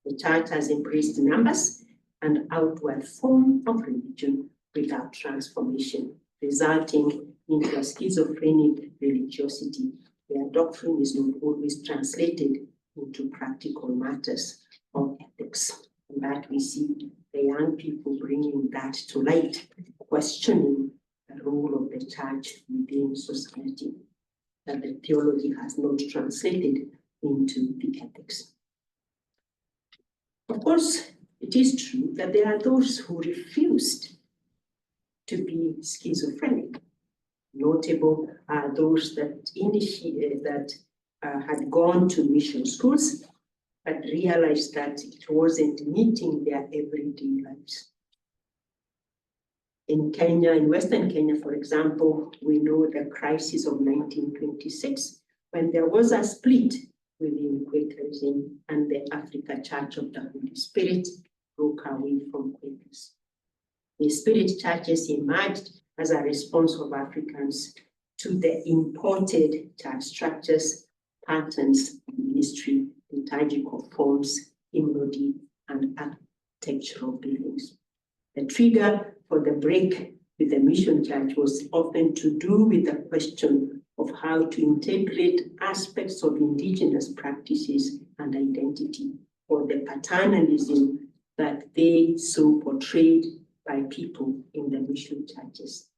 The church has embraced numbers and outward form of religion without transformation, resulting into a schizophrenic religiosity where doctrine is not always translated into practical matters of ethics. And that we see the young people bringing that to light, questioning the role of the church within society, that the theology has not translated into the ethics. Of course, it is true that there are those who refused to be schizophrenic. Notable are those that had gone to mission schools, but realized that it wasn't meeting their everyday lives. In Kenya, in Western Kenya, for example, we know the crisis of 1926, when there was a split within Quakerism and the African Church of the Holy Spirit broke away from Quakers. The Spirit churches emerged as a response of Africans to the imported church structures, patterns, ministry, liturgical forms, hymnody, and architectural buildings. The trigger for the break with the mission church was often to do with the question of how to integrate aspects of indigenous practices and identity, or the paternalism that they so portrayed by people in the mission churches.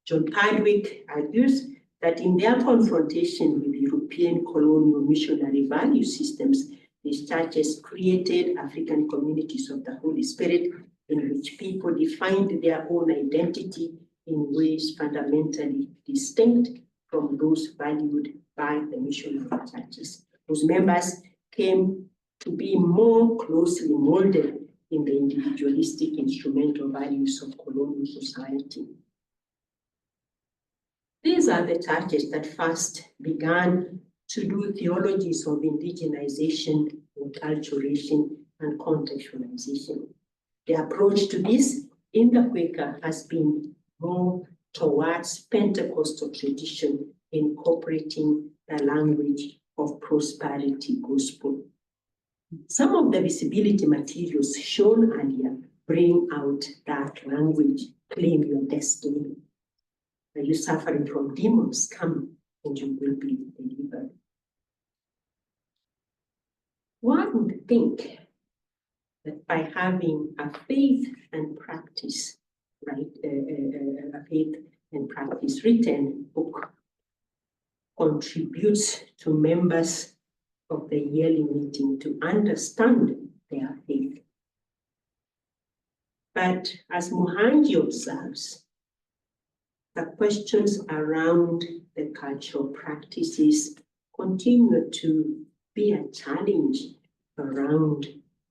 John Hardwick argues that in their confrontation with European colonial missionary value systems, these churches created African communities of the Holy Spirit in which people defined their own identity in ways fundamentally distinct from those valued by the missionary churches, whose members came to be more closely molded in the individualistic instrumental values of colonial society. These are the churches that first began to do theologies of indigenization, enculturation, and contextualization. The approach to this in the Quaker has been more towards Pentecostal tradition, incorporating the language of prosperity gospel. Some of the visibility materials shown earlier bring out that language, claim your destiny. Are you suffering from demons? Come and you will be delivered. One would think that by having a faith and practice, right, a faith and practice written book contributes to members of the yearly meeting to understand their faith. But as Muhanji observes, the questions around the cultural practices continue to be a challenge around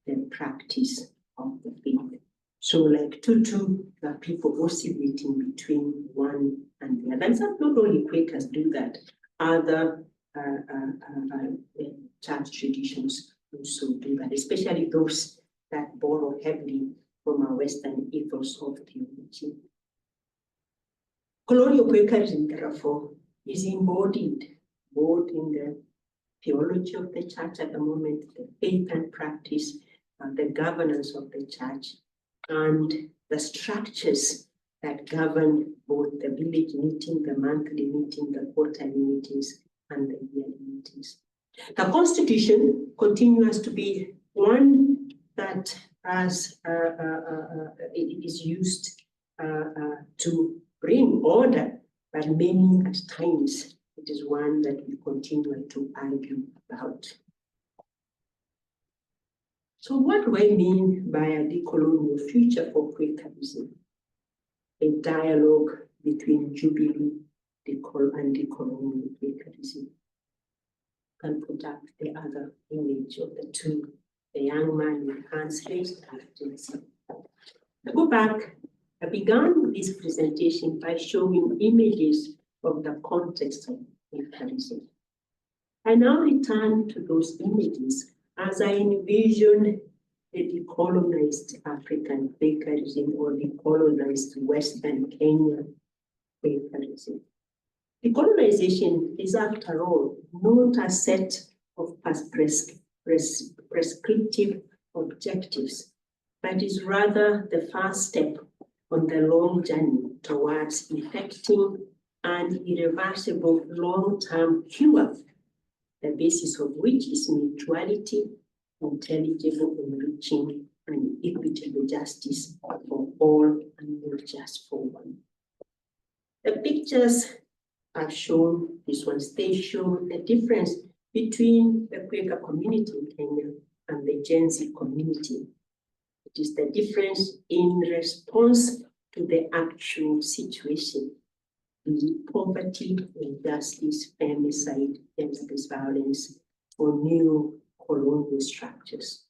the practice of the faith. So like Tutu, there are people oscillating between one and the other. And some not only Quakers do that, other church traditions also do that, especially those that borrow heavily from our Western ethos of theology. Colonial Quakerism, therefore, is embodied both in the theology of the church at the moment, the faith and practice, the governance of the church, and the structures that govern both the village meeting, the monthly meeting, the quarterly meetings, and the yearly meetings. The Constitution continues to be one that it is used to bring order, but many at times it is one that we continue to argue about. So what do I mean by a decolonial future for Quakerism? A dialogue between Jubilee and decolonial Quakerism. Can put up the other image of the two, the young man with hands raised. I go back. I began this presentation by showing images of the context of Quakerism. I now return to those images as I envision the decolonized African Quakerism or decolonized Western Kenya Quakerism. Decolonization is, after all, not a set of prescriptive objectives, but is rather the first step on the long journey towards effecting an irreversible long-term cure, the basis of which is mutuality, intelligible, enriching, and equitable justice for all and not just for one. The pictures are shown, these ones, they show the difference between the Quaker community in Kenya and the Gen Z community. It is the difference in response to the actual situation, the poverty, injustice, femicide, gender-based violence, or new colonial structures.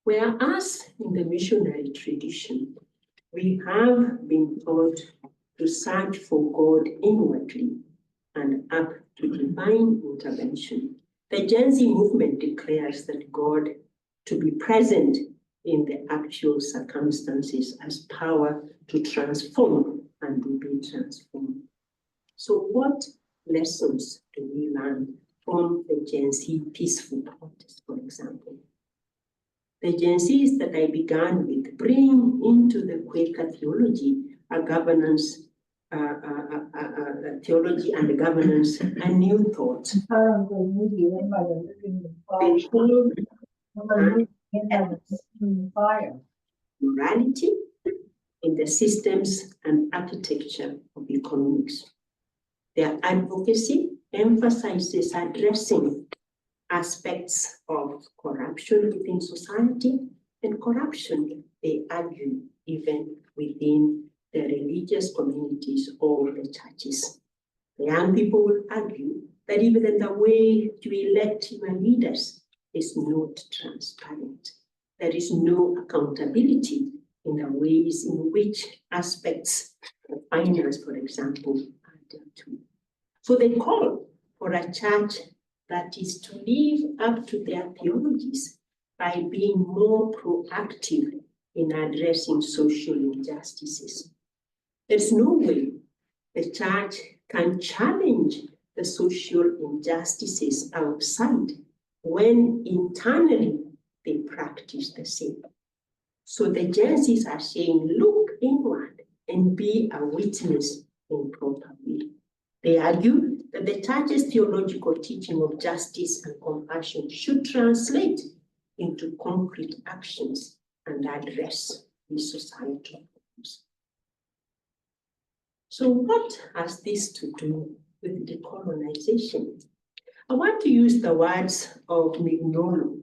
Whereas in the missionary tradition, we have been taught to search for God inwardly and up to divine intervention, the Gen Z movement declares that God to be present in the actual circumstances as power to transform and to be transformed. So what lessons do we learn from the Gen Z peaceful protest, for example? The Gen Zs that I began with bring into the Quaker theology a governance, theology and governance, a new thought. Morality in the systems and architecture of economics. Their advocacy emphasizes addressing aspects of corruption within society, and corruption, they argue, even within the religious communities or the churches. The young people will argue that even the way to elect your leaders is not transparent. There is no accountability in the ways in which aspects of finance, for example, are dealt with. So they call for a church that is to live up to their theologies by being more proactive in addressing social injustices. There's no way the church can challenge the social injustices outside when internally they practice the same. So the Gen Zs are saying, look inward and be a witness in proper way. They argue that the church's theological teaching of justice and compassion should translate into concrete actions and address these societal problems. So what has this to do with decolonization? I want to use the words of Mignolo,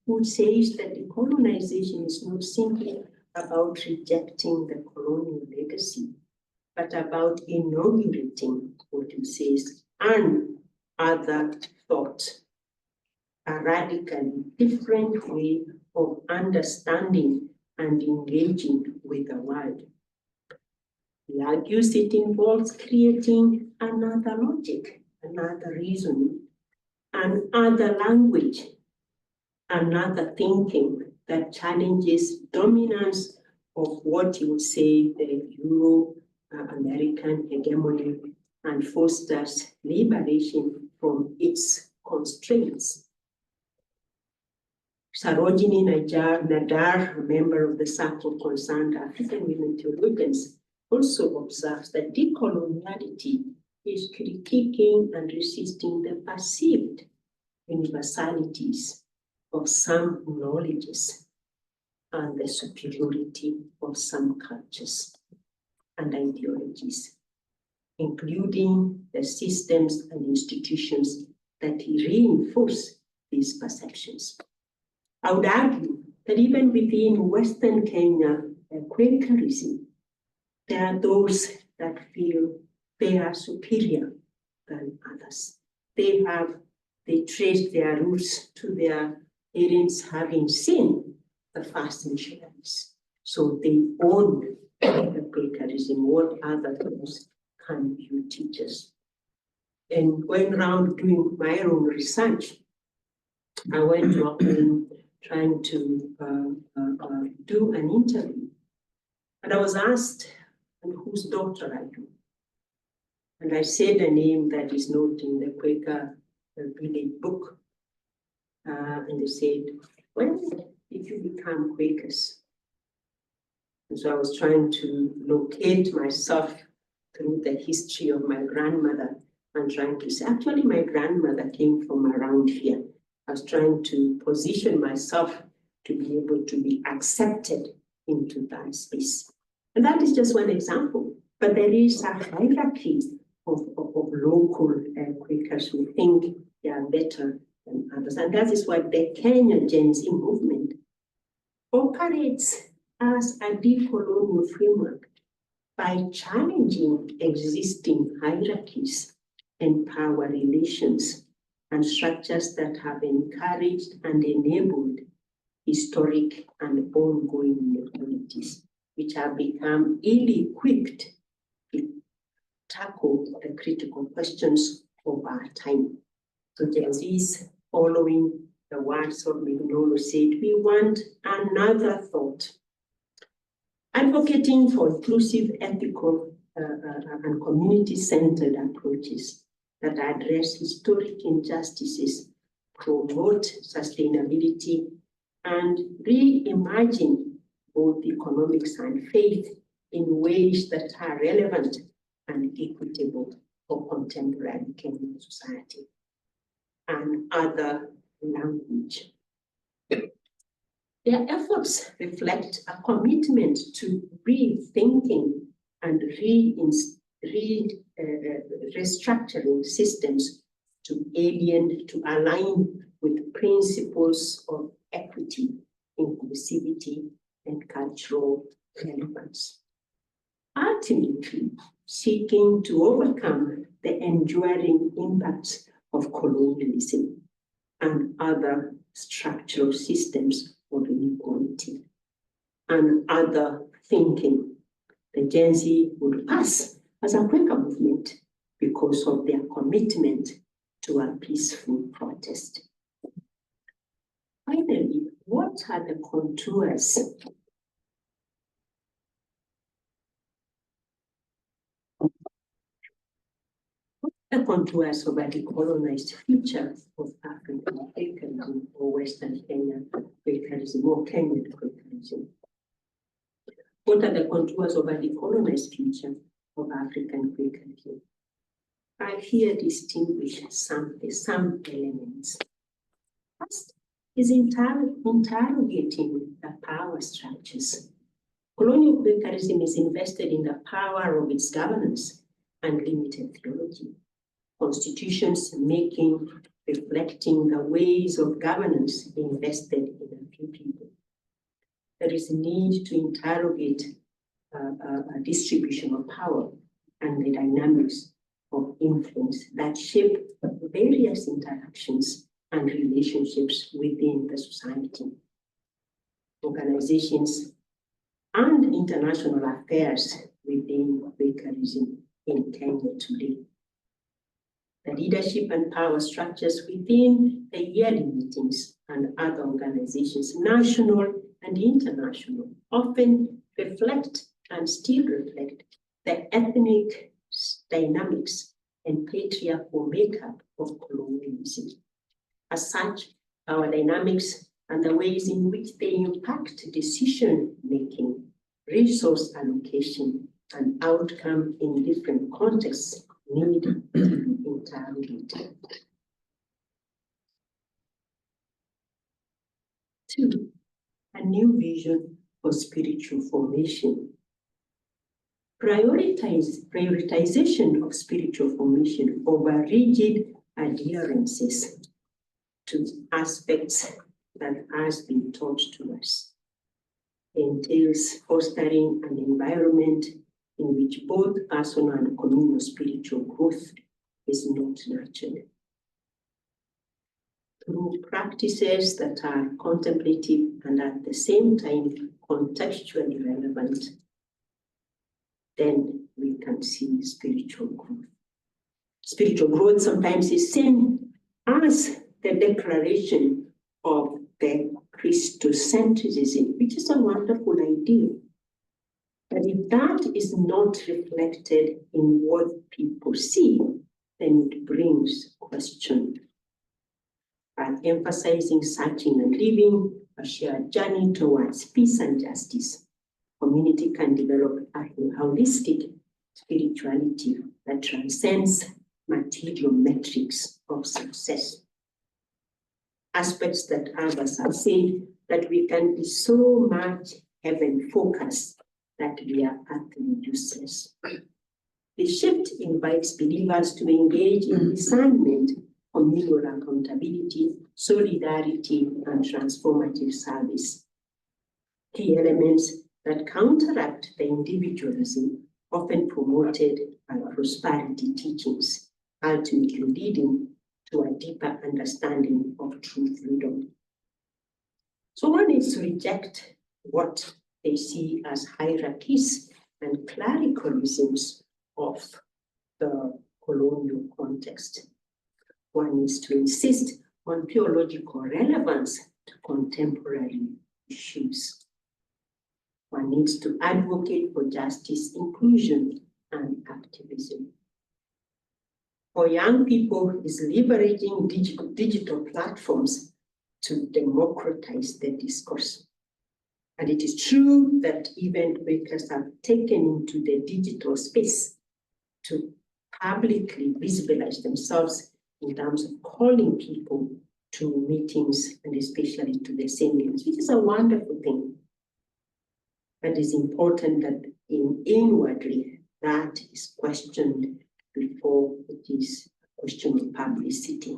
who says that decolonization is not simply about rejecting the colonial legacy, but about inaugurating what he says, and other thought, a radically different way of understanding and engaging with the world. He argues it involves creating another logic, another reasoning, another language, another thinking that challenges dominance of what you would say the Euro-American hegemony and fosters liberation from its constraints. Sarojini Nadar, a member of the Circle of Concerned African Women Theologians, also observes that decoloniality is critiquing and resisting the perceived universalities of some knowledges and the superiority of some cultures and ideologies, including the systems and institutions that reinforce these perceptions. I would argue that even within Western Kenya, Quakerism, there are those that feel they are superior than others. They trace their roots to their parents having seen the first missionaries. So they own the Quakerism, what other things can you teach us? And going around doing my own research, I went to a home trying to do an interview. And I was asked, and whose daughter are you? And I said a name that is not in the Quaker village book. And they said, when did you become Quakers? And so I was trying to locate myself through the history of my grandmother and trying to say, actually, my grandmother came from around here. I was trying to position myself to be able to be accepted into that space. And that is just one example, but there is a hierarchy of local Quakers who think they are better than others. And that is why the Kenya Gen Z movement operates as a decolonial framework by challenging existing hierarchies and power relations and structures that have encouraged and enabled historic and ongoing inequalities, which have become ill-equipped to tackle the critical questions of our time. So Gen Z's, following the words of Mignolo, said, we want another thought, advocating for inclusive, ethical, and community-centered approaches that address historic injustices, promote sustainability, and reimagine both economics and faith in ways that are relevant and equitable for contemporary Kenyan society, and other language. Their efforts reflect a commitment to rethinking and restructuring systems to align with principles of equity, inclusivity, and cultural relevance. Ultimately, seeking to overcome the enduring impacts of colonialism and other structural systems of inequality and other thinking. The Gen Z would pass as a Quaker movement because of their commitment to a peaceful protest. Finally, what are the contours of a decolonized future of African Quakerism or Western Kenya Quakerism or Kenyan Quakerism? What are the contours of a decolonized future of African Quakerism? I here distinguish some elements. First, is interrogating the power structures. Colonial Quakerism is invested in the power of its governance and limited theology. Constitutions making, reflecting the ways of governance invested in a few people. There is a need to interrogate a distribution of power and the dynamics of influence that shape various interactions and relationships within the society. Organizations and international affairs within Quakerism in Kenya today. The leadership and power structures within the yearly meetings and other organizations, national and international, often reflect and still reflect the ethnic dynamics and patriarchal makeup of colonialism. As such, our dynamics and the ways in which they impact decision-making, resource allocation, and outcome in different contexts need to be interrogated. 2, a new vision for spiritual formation. Prioritization of spiritual formation over rigid adherences to aspects that has been taught to us entails fostering an environment in which both personal and communal spiritual growth is not nurtured. Through practices that are contemplative and at the same time contextually relevant, then we can see spiritual growth. Spiritual growth sometimes is seen as the declaration of the Christocentrism, which is a wonderful idea. But if that is not reflected in what people see, then it brings question. By emphasizing searching and living a shared journey towards peace and justice, community can develop a holistic spirituality that transcends material metrics of success. Aspects that others have said that we can be so much heaven-focused that we are utterly useless. The shift invites believers to engage in discernment, communal accountability, solidarity, and transformative service. Key elements that counteract the individualism often promoted by prosperity teachings, ultimately leading to a deeper understanding of true freedom. So one needs to reject what they see as hierarchies and clericalisms of the colonial context. One needs to insist on theological relevance to contemporary issues. One needs to advocate for justice, inclusion, and activism. For young people, is leveraging digital platforms to democratize the discourse. And it is true that event makers have taken into the digital space to publicly visualize themselves in terms of calling people to meetings and especially to the seminars, which is a wonderful thing. But it's important that inwardly that is questioned before it is a question of publicity.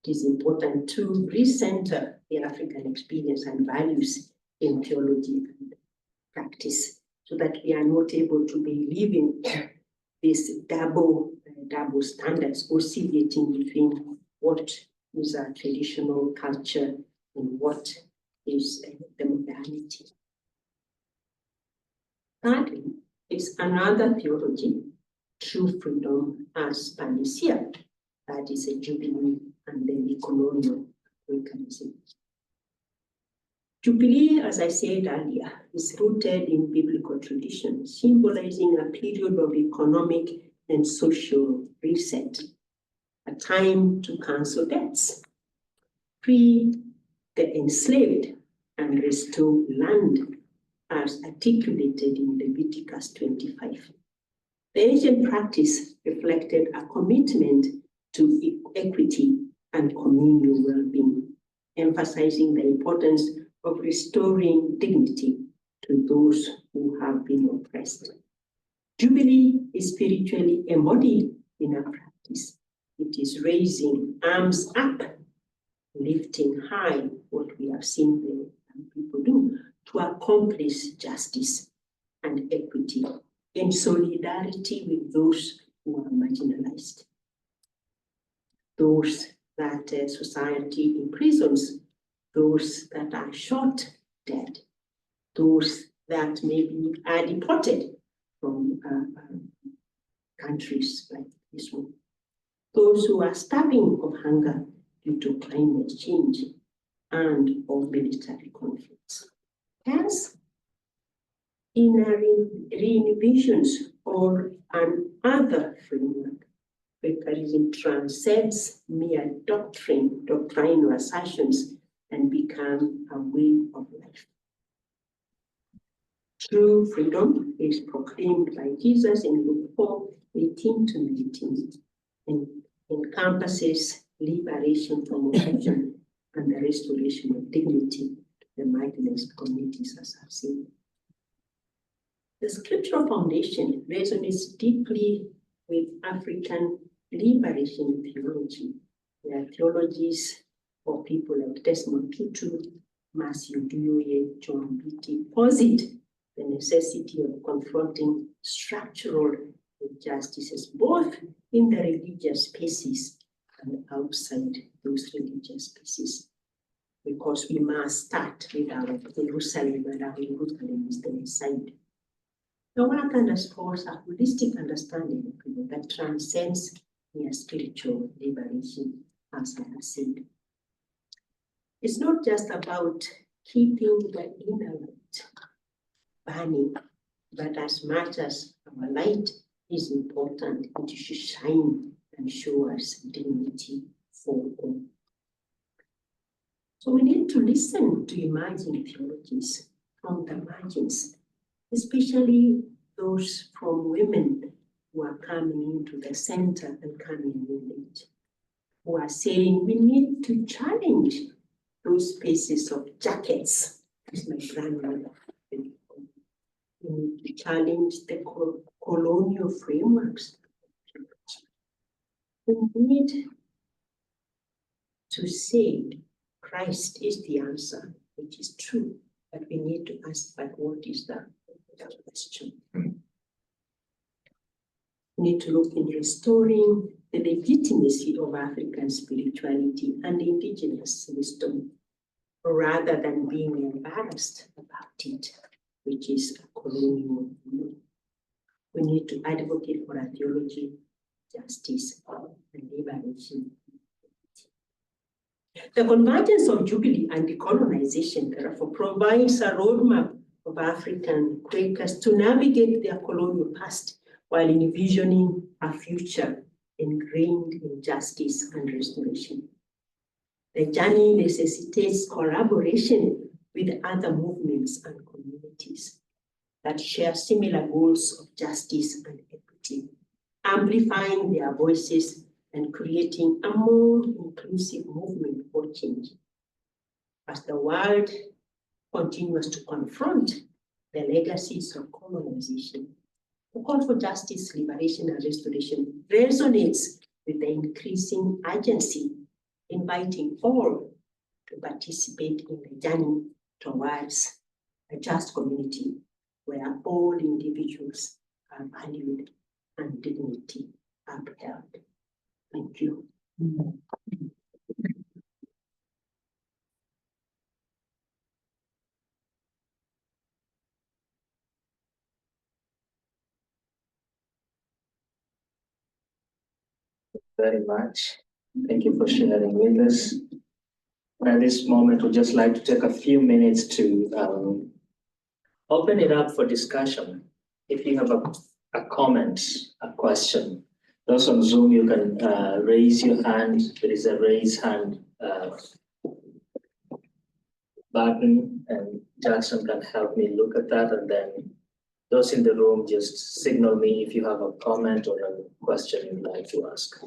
It is important to recenter the African experience and values in theology and practice so that we are not able to be living these double standards, oscillating between what is our traditional culture and what is the modernity. Thirdly, is another theology, true freedom as panacea, that is a Jubilee and then the Colonial Quakerism. Jubilee, as I said earlier, is rooted in biblical tradition, symbolizing a period of economic and social reset, a time to cancel debts, free the enslaved, and restore land, as articulated in Leviticus 25. The ancient practice reflected a commitment to equity and communal well-being, emphasizing the importance of restoring dignity to those who have been oppressed. Jubilee is spiritually embodied in our practice. It is raising arms up, lifting high what we have seen the people do to accomplish justice and equity in solidarity with those who are marginalized, those that society imprisons, those that are shot dead, those that maybe are deported from countries like this one, those who are starving of hunger due to climate change and of military conflicts. Hence, in re-innovations or another framework, Quakerism transcends mere doctrinal assertions and become a way of life. True freedom is proclaimed by Jesus in Luke 4:18-19, and encompasses liberation from oppression and the restoration of dignity to the marginalized communities, as I've seen. The scriptural foundation resonates deeply with African liberation theology, where theologies of people like Desmond Tutu, Matthew Duyoye, John Beatty posit the necessity of confronting structural injustices, both in the religious spaces and outside those religious spaces. Because we must start with our Jerusalem, and our Jerusalem is the inside. The work underscores a holistic understanding of people that transcends mere spiritual liberation, as I have said. It's not just about keeping the inner light burning, but as much as our light is important, it should shine and show us dignity for all. So we need to listen to emerging theologies from the margins, especially those from women who are coming into the center and coming in late, who are saying we need to challenge those spaces of jackets, as my grandmother said. We need to challenge the colonial frameworks. We need to say Christ is the answer, which is true, but we need to ask, but what is the question? We need to look in restoring the legitimacy of African spirituality and indigenous wisdom, rather than being embarrassed about it, which is a colonial view. We need to advocate for a theology, justice, and liberation. The convergence of Jubilee and decolonization, therefore, provides a roadmap of African Quakers to navigate their colonial past while envisioning a future ingrained in justice and restoration. The journey necessitates collaboration with other movements and communities that share similar goals of justice and equity, amplifying their voices and creating a more inclusive movement for change. As the world continues to confront the legacies of colonization, the call for justice, liberation, and restoration resonates with the increasing urgency, inviting all to participate in the journey towards a just community where all individuals are valued and dignity upheld. Thank you. Very much. Thank you for sharing with us. At this moment, we'd just like to take a few minutes to open it up for discussion. If you have a comment, a question, those on Zoom, you can raise your hand. There is a raise hand button, and Jackson can help me look at that. And then those in the room, just signal me if you have a comment or a question you'd like to ask.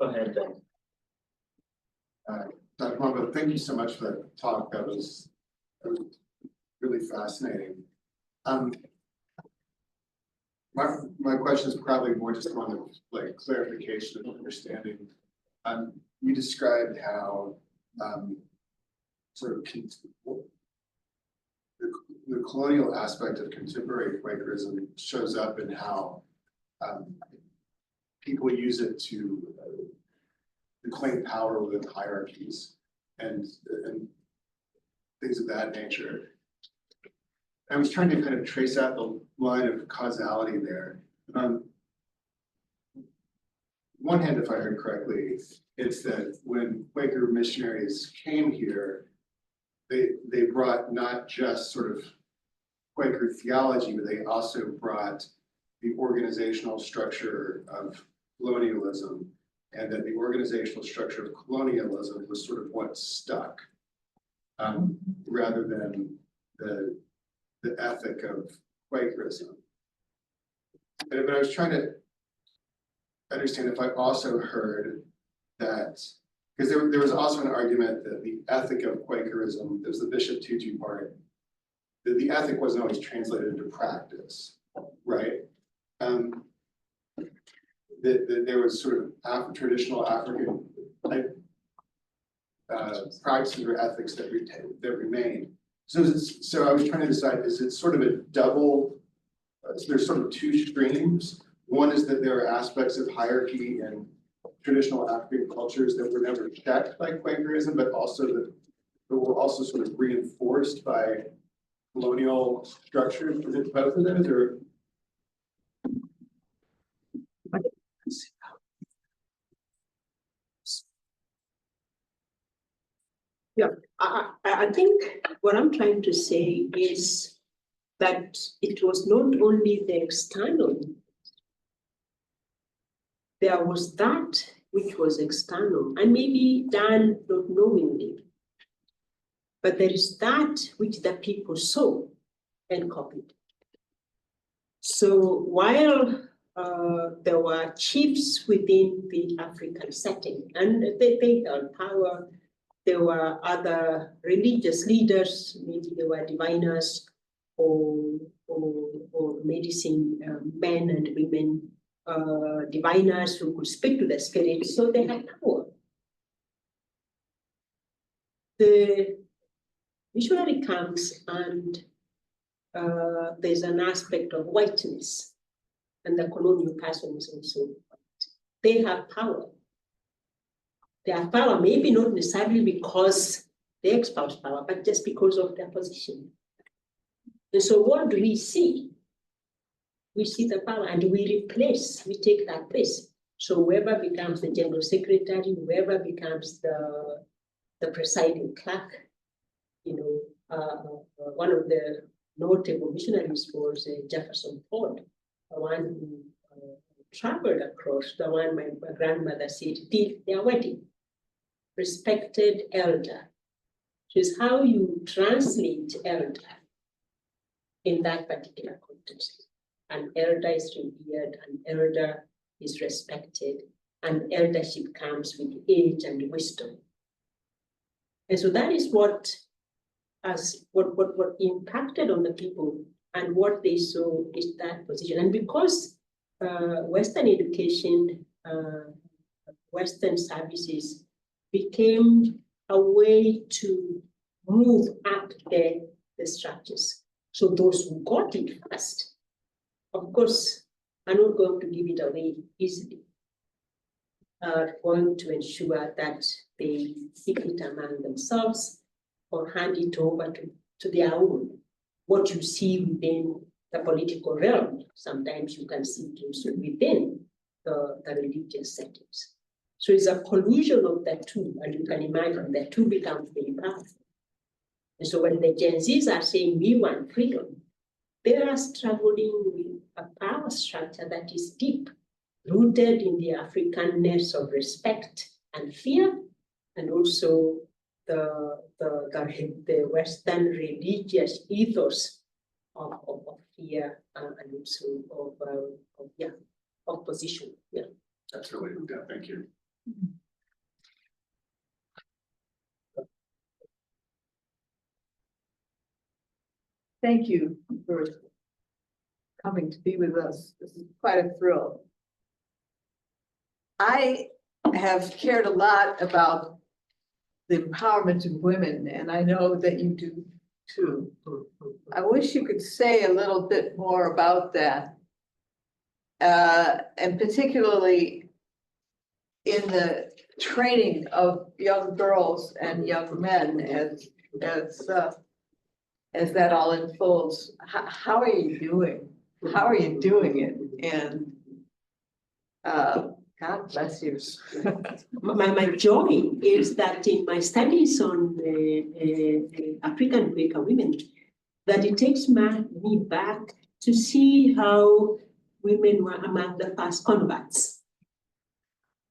Go ahead. Dr. Mombo, thank you so much for that talk. That was really fascinating. My question is probably more just one of like clarification and understanding. You described how sort of the colonial aspect of contemporary Quakerism shows up in how people use it to claim power within hierarchies and things of that nature. I was trying to kind of trace out the line of causality there. One hand, if I heard correctly, it's that when Quaker missionaries came here, they brought not just sort of Quaker theology, but they also brought the organizational structure of colonialism, and that the organizational structure of colonialism was sort of what stuck, rather than the ethic of Quakerism. But I was trying to understand if I also heard that, because there was also an argument that the ethic of Quakerism, there's the Bishop Tutu part, that the ethic wasn't always translated into practice, right? That there was sort of traditional African practices or ethics that remain. So I was trying to decide, is it sort of a double, so there's sort of two streams. One is that there are aspects of hierarchy and traditional African cultures that were never checked by Quakerism, but also that were also sort of reinforced by colonial structures. Is it both of those, or? Yeah, I think what I'm trying to say is that it was not only the external, there was that which was external and maybe done not knowingly, but there is that which the people saw and copied. So while there were chiefs within the African setting and they held power, there were other religious leaders, maybe they were diviners or medicine men and women, diviners who could speak to the spirit, so they had power. The missionary comes and there's an aspect of whiteness, and the colonial person is also white. They have power. They have power, maybe not necessarily because they espouse power, but just because of their position. And so what do we see? We see the power and we take that place. So whoever becomes the general secretary, whoever becomes the presiding clerk, one of the notable missionaries was Jefferson Ford, the one who traveled across, the one my grandmother said did their wedding. Respected elder. So it's how you translate elder in that particular context. An elder is revered, an elder is respected, and eldership comes with age and wisdom. And so that is what impacted on the people, and what they saw is that position. And because Western education, Western services became a way to move up the structures. So those who got it first, of course, are not going to give it away easily, are going to ensure that they keep it among themselves or hand it over to their own. What you see within the political realm, sometimes you can see it also within the religious settings. So it's a collusion of the two, and you can imagine the two become very powerful. And so when the Gen Zs are saying we want freedom, they are struggling with a power structure that is deep, rooted in the Africanness of respect and fear, and also the Western religious ethos of fear and also of position. Yeah. That's really good. Thank you. Thank you for coming to be with us. This is quite a thrill. I have cared a lot about the empowerment of women, and I know that you do too. I wish you could say a little bit more about that. And particularly in the training of young girls and young men as that all unfolds. How are you doing? How are you doing it? And God bless you. My joy is that in my studies on African Quaker women, that it takes me back to see how women were among the first converts,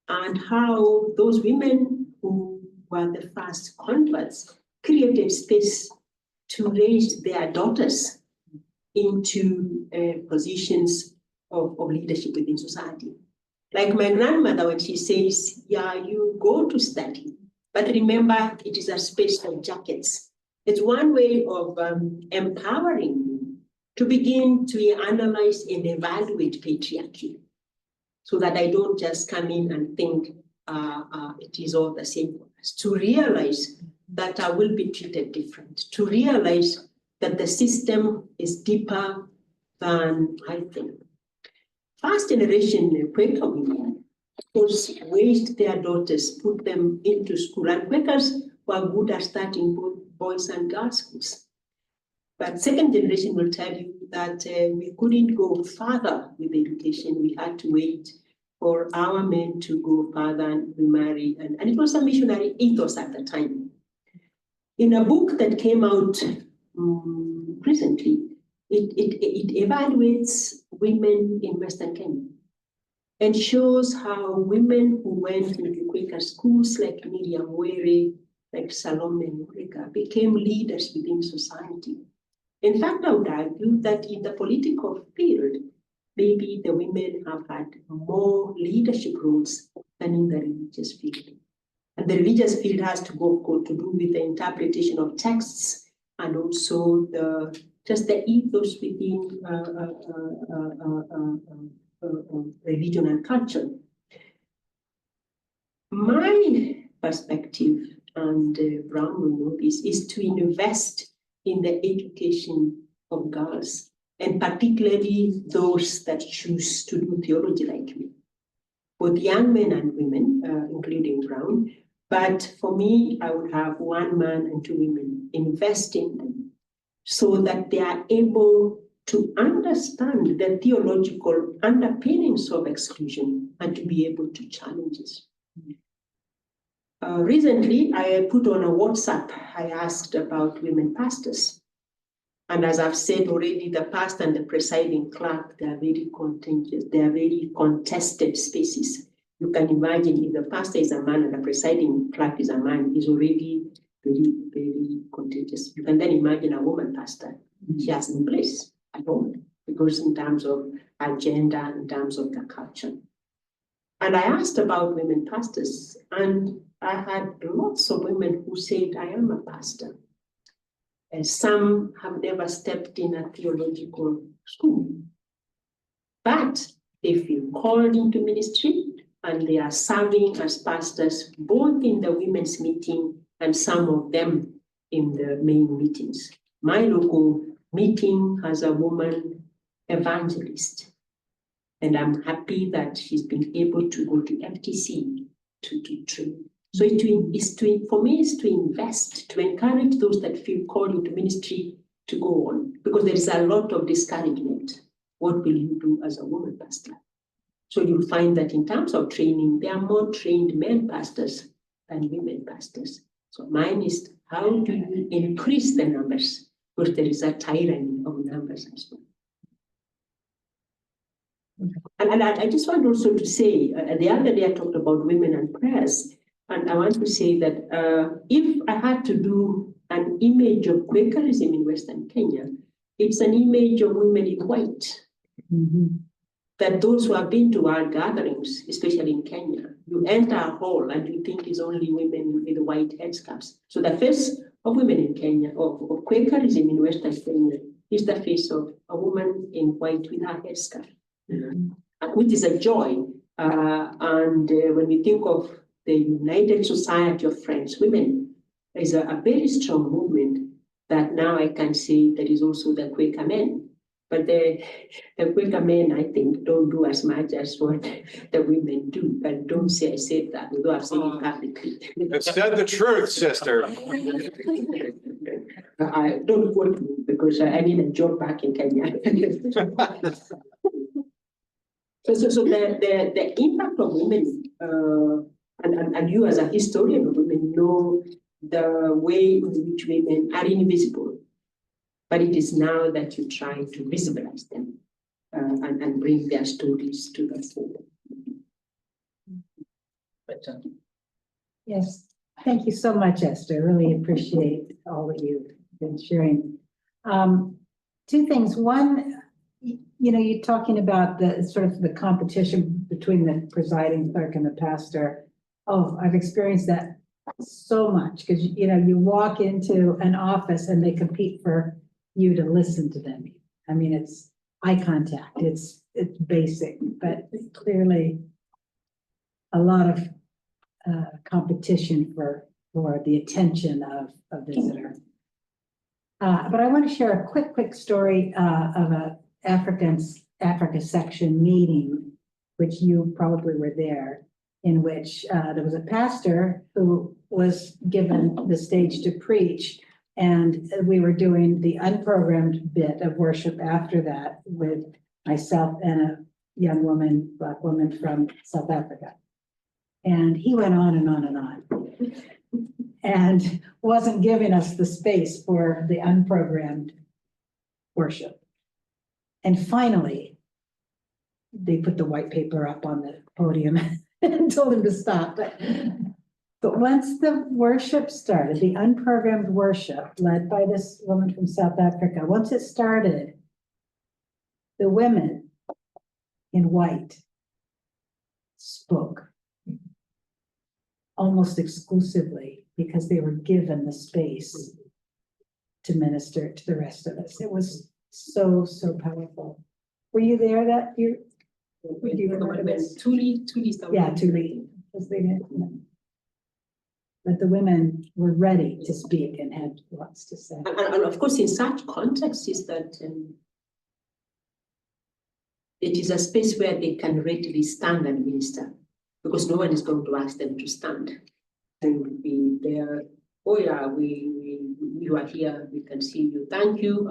and how those women who were the first converts created space to raise their daughters into positions of leadership within society. Like my grandmother, when she says, yeah, you go to study, but remember it is a space of jackets. It's one way of empowering you to begin to analyze and evaluate patriarchy, so that I don't just come in and think it is all the same for us. To realize that I will be treated different, to realize that the system is deeper than I think. First generation Quaker women raised their daughters, put them into school, and Quakers were good at starting both boys and girls schools. But second generation will tell you that we couldn't go further with education. We had to wait for our men to go further and remarry. And it was a missionary ethos at the time. In a book that came out recently, it evaluates women in Western Kenya and shows how women who went into Quaker schools like Miriam Were, like Salome Murika, became leaders within society. In fact, I would argue that in the political field, maybe the women have had more leadership roles than in the religious field. And the religious field has to go to do with the interpretation of texts and also just the ethos within religion and culture. My perspective, and Brown will know this, is to invest in the education of girls, and particularly those that choose to do theology like me, both young men and women, including Brown. But for me, I would have one man and two women, invest in them so that they are able to understand the theological underpinnings of exclusion and to be able to challenge it. Recently, I put on a WhatsApp, I asked about women pastors. And as I've said already, the pastor and the presiding clerk, they are very contentious, they are very contested spaces. You can imagine if the pastor is a man and the presiding clerk is a man, is already very, very contentious. You can then imagine a woman pastor. She has no place at all, because in terms of agenda, in terms of the culture. And I asked about women pastors, and I had lots of women who said, I am a pastor. And some have never stepped in a theological school, but they feel called into ministry and they are serving as pastors, both in the women's meeting and some of them in the main meetings. My local meeting has a woman evangelist, and I'm happy that she's been able to go to FTC to train. So for me, it's to invest, to encourage those that feel called into ministry to go on, because there is a lot of discouragement. What will you do as a woman pastor? So you'll find that in terms of training, there are more trained men pastors than women pastors. So mine is, how do you increase the numbers? Because there is a tyranny of numbers as well. And I just want also to say, the other day I talked about women and prayers. And I want to say that if I had to do an image of Quakerism in Western Kenya, it's an image of women in white. Mm-hmm. that those who have been to our gatherings, especially in Kenya, you enter a hall and you think it's only women with white headscarves. So the face of women in Kenya, of Quakerism in Western Kenya, is the face of a woman in white with her headscarf, which is a joy. When we think of the United Society of French Women, there is a very strong movement that now I can say there is also the Quaker men. But the Quaker men, I think, don't do as much as what the women do. But don't say I said that, although I've said it publicly. You've said the truth, sister. I don't quote me because I need a job back in Kenya. So the impact of women, and you as a historian of women know the way in which women are invisible. But it is now that you try to visibilize them and bring their stories to the fore. Yes, thank you so much, Esther. Really appreciate all that you've been sharing. Two things. One, you're talking about the sort of the competition between the presiding clerk and the pastor. Oh, I've experienced that so much because, you walk into an office and they compete for you to listen to them. I mean, it's eye contact, it's basic, but clearly a lot of competition for the attention of a visitor. But I want to share a quick story of a Africa section meeting, which you probably were there, in which there was a pastor who was given the stage to preach. And we were doing the unprogrammed bit of worship after that with myself and a young woman, Black woman from South Africa. And he went on and on and on and wasn't giving us the space for the unprogrammed worship. And finally, they put the white paper up on the podium and told him to stop. But once the worship started, the unprogrammed worship led by this woman from South Africa, once it started, the women in white spoke almost exclusively because they were given the space to minister to the rest of us. It was so powerful. Were you there that year? Do you remember this? Tuli. Yeah, Tuli. But the women were ready to speak and had lots to say. And of course, in such contexts, is that it is a space where they can readily stand and minister, because no one is going to ask them to stand. They will be there. Oh yeah, we are here. We can see you. Thank you.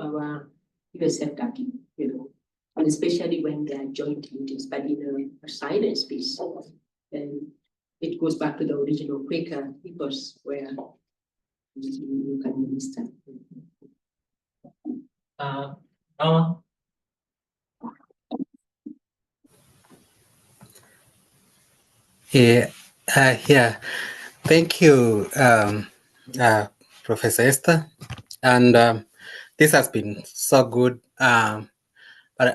You accept that, and especially when they are joint meetings, but in a silent space. And it goes back to the original Quaker ethos where you can minister. Yeah. Thank you, Professor Esther. And this has been so good. But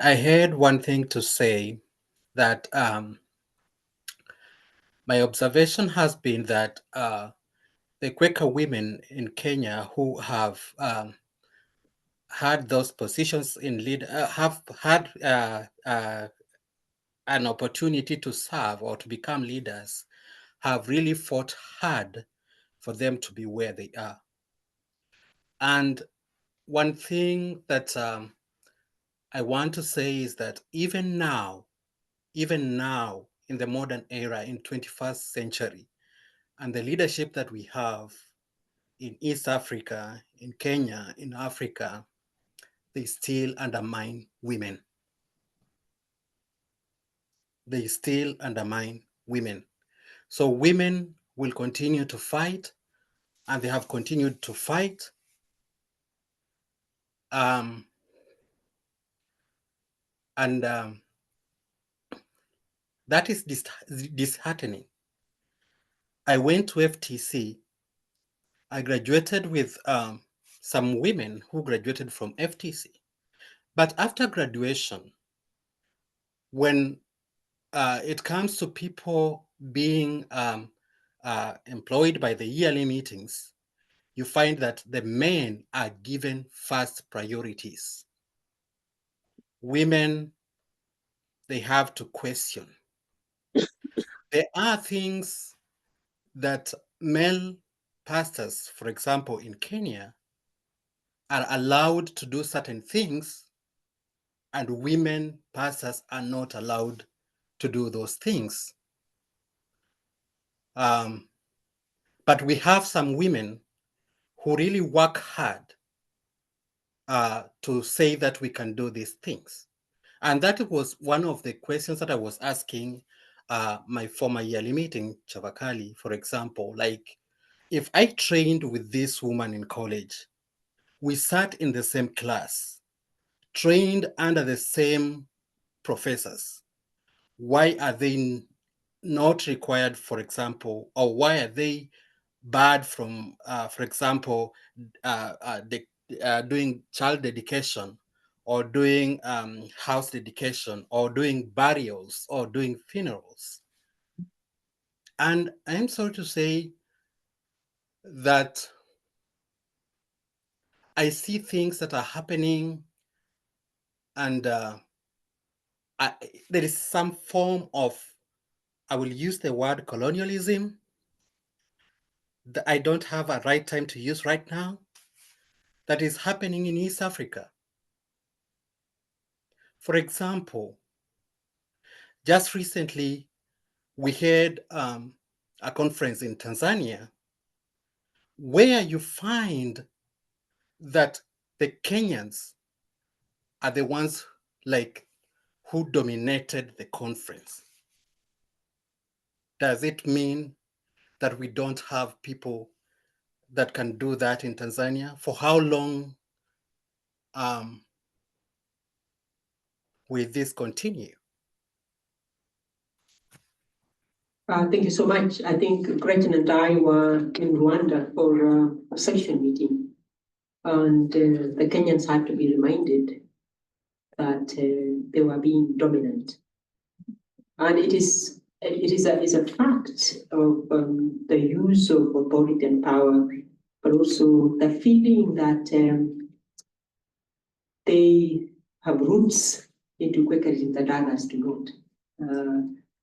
I had one thing to say, that my observation has been that the Quaker women in Kenya who have had those positions in lead have had an opportunity to serve or to become leaders, have really fought hard for them to be where they are. And one thing that I want to say is that even now, in the modern era, in 21st century, and the leadership that we have in East Africa, in Kenya, in Africa, they still undermine women. They still undermine women. So women will continue to fight, and they have continued to fight. That is disheartening. I went to FTC. I graduated with some women who graduated from FTC. But after graduation, when it comes to people being employed by the yearly meetings, you find that the men are given first priorities. Women, they have to question. There are things that male pastors, for example, in Kenya, are allowed to do certain things, and women pastors are not allowed to do those things. But we have some women who really work hard to say that we can do these things. And that was one of the questions that I was asking my former yearly meeting, Chavakali, for example, like, if I trained with this woman in college, we sat in the same class, trained under the same professors, why are they not required, for example, or why are they barred from, for example, doing child dedication, or doing house dedication, or doing burials, or doing funerals? And I'm sorry to say that I see things that are happening, and there is some form of, I will use the word colonialism, that I don't have a right time to use right now, that is happening in East Africa. For example, just recently, we had a conference in Tanzania where you find that the Kenyans are the ones like who dominated the conference. Does it mean that we don't have people that can do that in Tanzania? For how long will this continue? Thank you so much. I think Gretchen and I were in Rwanda for a section meeting, and the Kenyans had to be reminded that they were being dominant. And it is a fact of the use of authority and power, but also the feeling that they have roots into Quakerism that others do not.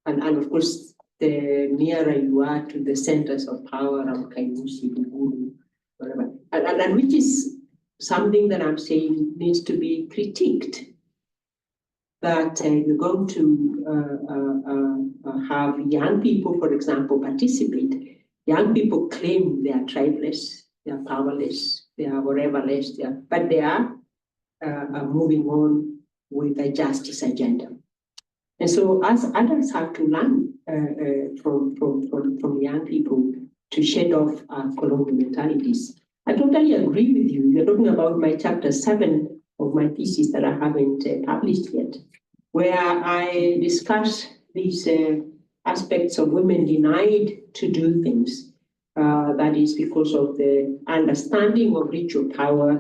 And of course, the nearer you are to the centers of power, Kaimusi, Buguru, whatever, and which is something that I'm saying needs to be critiqued. That you're going to have young people, for example, participate. Young people claim they are tribeless, they are powerless, they are whatever-less, but they are moving on with a justice agenda. And so as adults have to learn from young people to shed off colonial mentalities. I totally agree with you. You're talking about my chapter 7 of my thesis that I haven't published yet, where I discuss these aspects of women denied to do things. That is because of the understanding of ritual power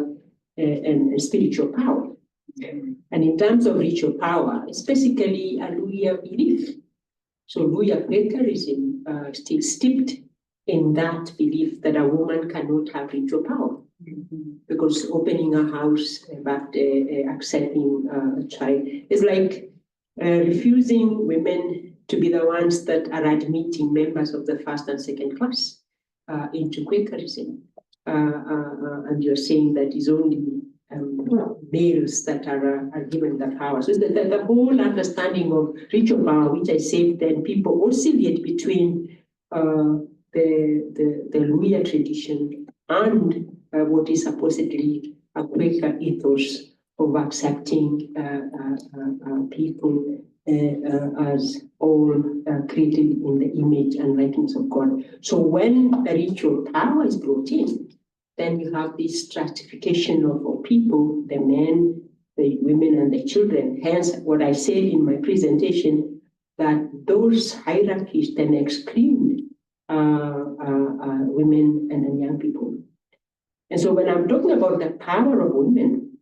and spiritual power. And in terms of ritual power, it's basically a Luya belief. So Luya Quakerism still steeped in that belief that a woman cannot have ritual power. Because opening a house, but accepting a child is like refusing women to be the ones that are admitting members of the first and second class into Quakerism. And you're saying that is only males that are given the power. So the whole understanding of ritual power, which I said then people oscillate between the Luya tradition and what is supposedly a Quaker ethos of accepting people as all created in the image and likeness of God. So when the ritual power is brought in, then you have this stratification of people, the men, the women, and the children. Hence, what I said in my presentation, that those hierarchies then exclude women and young people. And so when I'm talking about the power of women,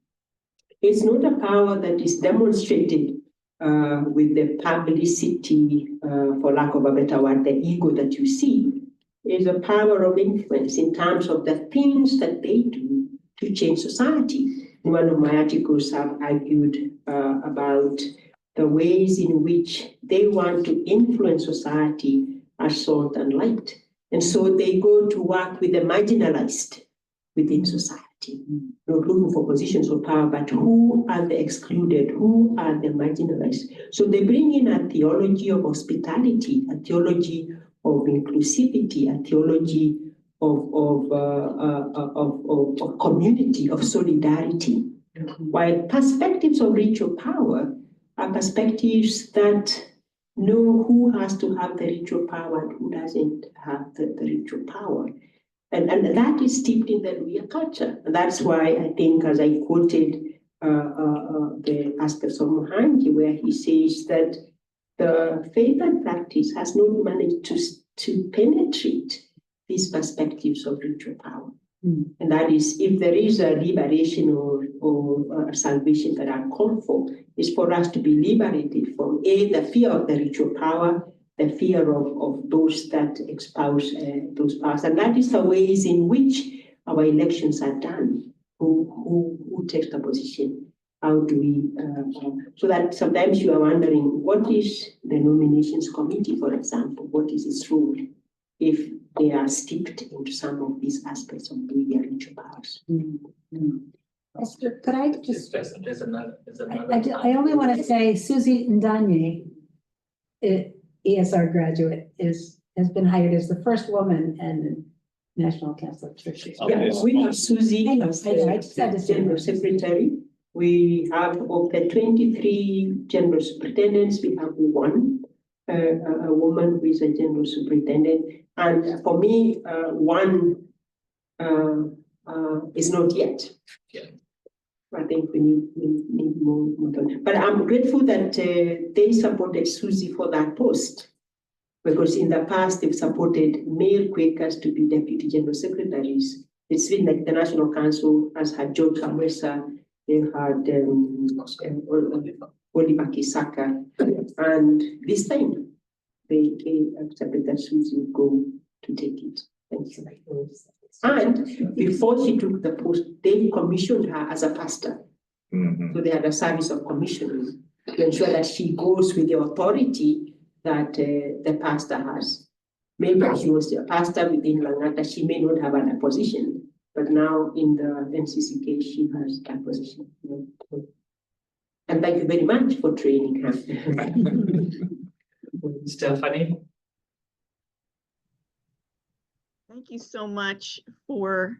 it's not a power that is demonstrated with the publicity, for lack of a better word, the ego that you see, is a power of influence in terms of the things that they do to change society. In one of my articles, I've argued about the ways in which they want to influence society as salt and light. And so they go to work with the marginalized within society, not looking for positions of power, but who are the excluded, who are the marginalized. So they bring in a theology of hospitality, a theology of inclusivity, a theology of community, of solidarity. While perspectives of ritual power are perspectives that know who has to have the ritual power and who doesn't have the ritual power. And that is steeped in the Luhya culture. And that's why I think, as I quoted the aspects of Mohanji, where he says that the faith and practice has not managed to penetrate these perspectives of ritual power. And that is, if there is a liberation or a salvation that are called for, is for us to be liberated from the fear of the ritual power, the fear of those that espouse those powers. And that is the ways in which our elections are done. Who takes the position? How do we, so that sometimes you are wondering, what is the nominations committee, for example? What is its role if they are steeped into some of these aspects of the ritual powers? Esther, could I just, There's another. I only want to say Susie Ndanye, ESR graduate, has been hired as the first woman in National Council of Churches. Yeah, we have Susie as I just had to the say general secretary. We have of the 23 general superintendents, we have one a woman who is a general superintendent. And for me, one is not yet. Yeah. I think we need more. But I'm grateful that they supported Susie for that post, because in the past they've supported male Quakers to be deputy general secretaries. It's been like the National Council has had George Kamwesa, they had Oliver Kisaka, and this time they accepted that Susie would go to take it. Thank you. And before she took the post, they commissioned her as a pastor. So they had a service of commissioning to ensure that she goes with the authority that the pastor has. Maybe she was a pastor within Langata, she may not have a position, but now in the NCCK, she has that position. And thank you very much for training her. Stephanie? Thank you so much for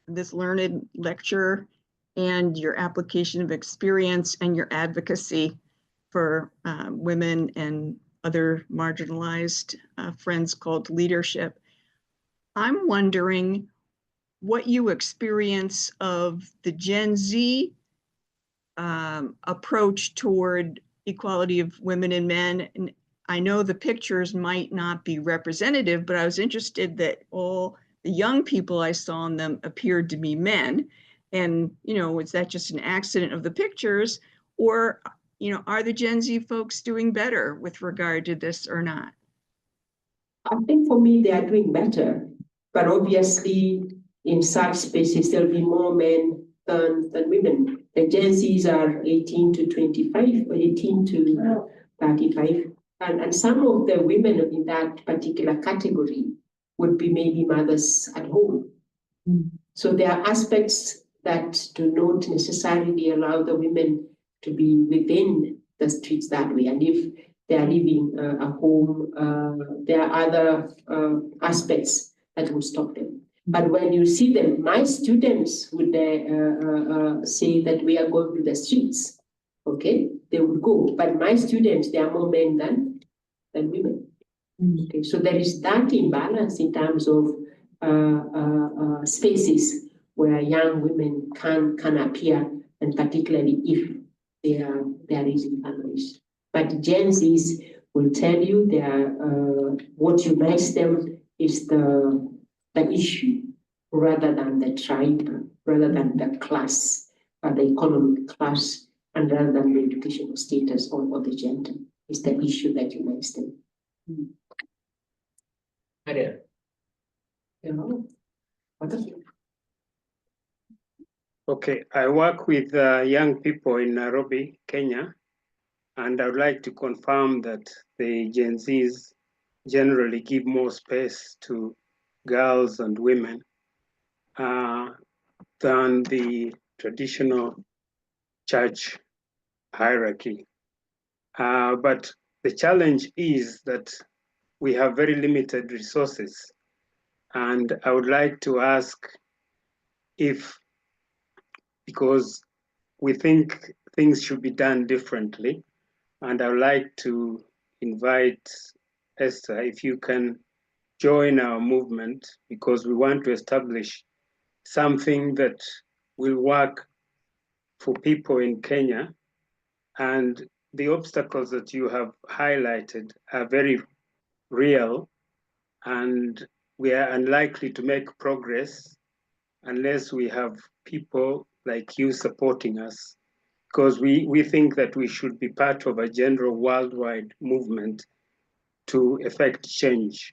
this learned lecture and your application of experience and your advocacy for women and other marginalized friends called leadership. I'm wondering what you experience of the Gen Z approach toward equality of women and men. And I know the pictures might not be representative, but I was interested that all the young people I saw in them appeared to be men. And, is that just an accident of the pictures, or, are the Gen Z folks doing better with regard to this or not? I think for me, they are doing better, but obviously in such spaces, there'll be more men than women. The Gen Zs are 18 to 25, or 18 to 35. And some of the women in that particular category would be maybe mothers at home. So there are aspects that do not necessarily allow the women to be within the streets that way. And if they are living at home, there are other aspects that will stop them. But when you see them, my students would say that we are going to the streets, okay? They would go, but my students, they are more men than women. Okay, so there is that imbalance in terms of spaces where young women can appear, and particularly if they are raising families. But Gen Zs will tell you they are, what unites them is the issue rather than the tribe, rather than the class, the economic class. and rather than the educational status or the gender is the issue that unites them. Maria. You know, what is it? Okay, I work with young people in Nairobi, Kenya, and I would like to confirm that the Gen Zs generally give more space to girls and women than the traditional church hierarchy. But the challenge is that we have very limited resources. And I would like to ask if, because we think things should be done differently, and I would like to invite Esther, if you can join our movement, because we want to establish something that will work for people in Kenya. And the obstacles that you have highlighted are very real, and we are unlikely to make progress unless we have people like you supporting us, because we think that we should be part of a general worldwide movement to effect change.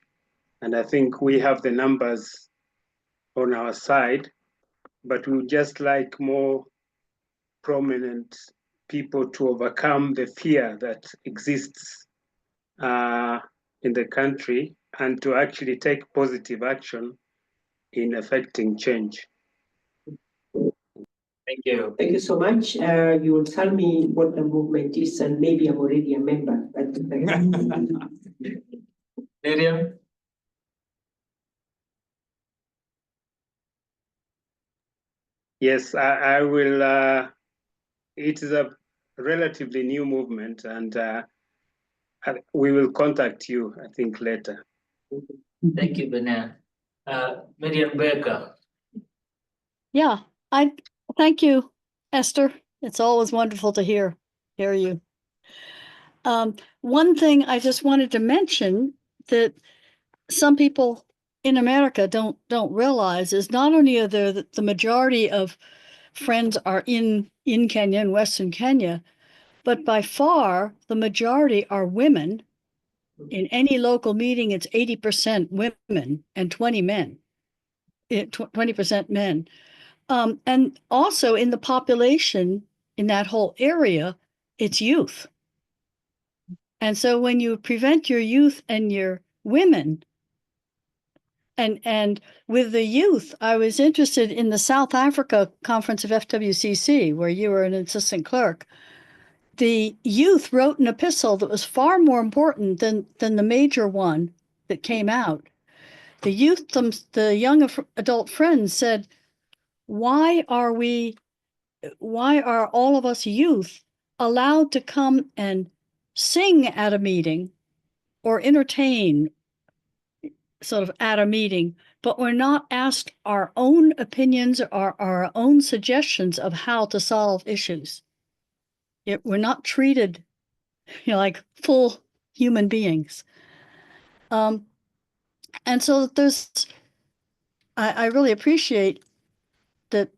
And I think we have the numbers on our side, but we would just like more prominent people to overcome the fear that exists in the country and to actually take positive action in effecting change. Thank you. Thank you so much. You will tell me what the movement is, and maybe I'm already a member. But Miriam? Yes, I will. It is a relatively new movement, and we will contact you, I think, later. Thank you, Benin. Miriam Baker. Yeah, I thank you, Esther. It's always wonderful to hear you. One thing I just wanted to mention that some people in America don't realize is not only are there the majority of friends are in Kenya and Western Kenya, but by far the majority are women. In any local meeting, it's 80% women and 20 men. 20% men. And also in the population in that whole area, it's youth. And so when you prevent your youth and your women, and with the youth, I was interested in the South Africa conference of FWCC, where you were an assistant clerk. The youth wrote an epistle that was far more important than the major one that came out. The youth, the young adult friends said, why are all of us youth allowed to come and sing at a meeting or entertain sort of at a meeting, but we're not asked our own opinions or our own suggestions of how to solve issues? We're not treated, like full human beings. And so I really appreciate that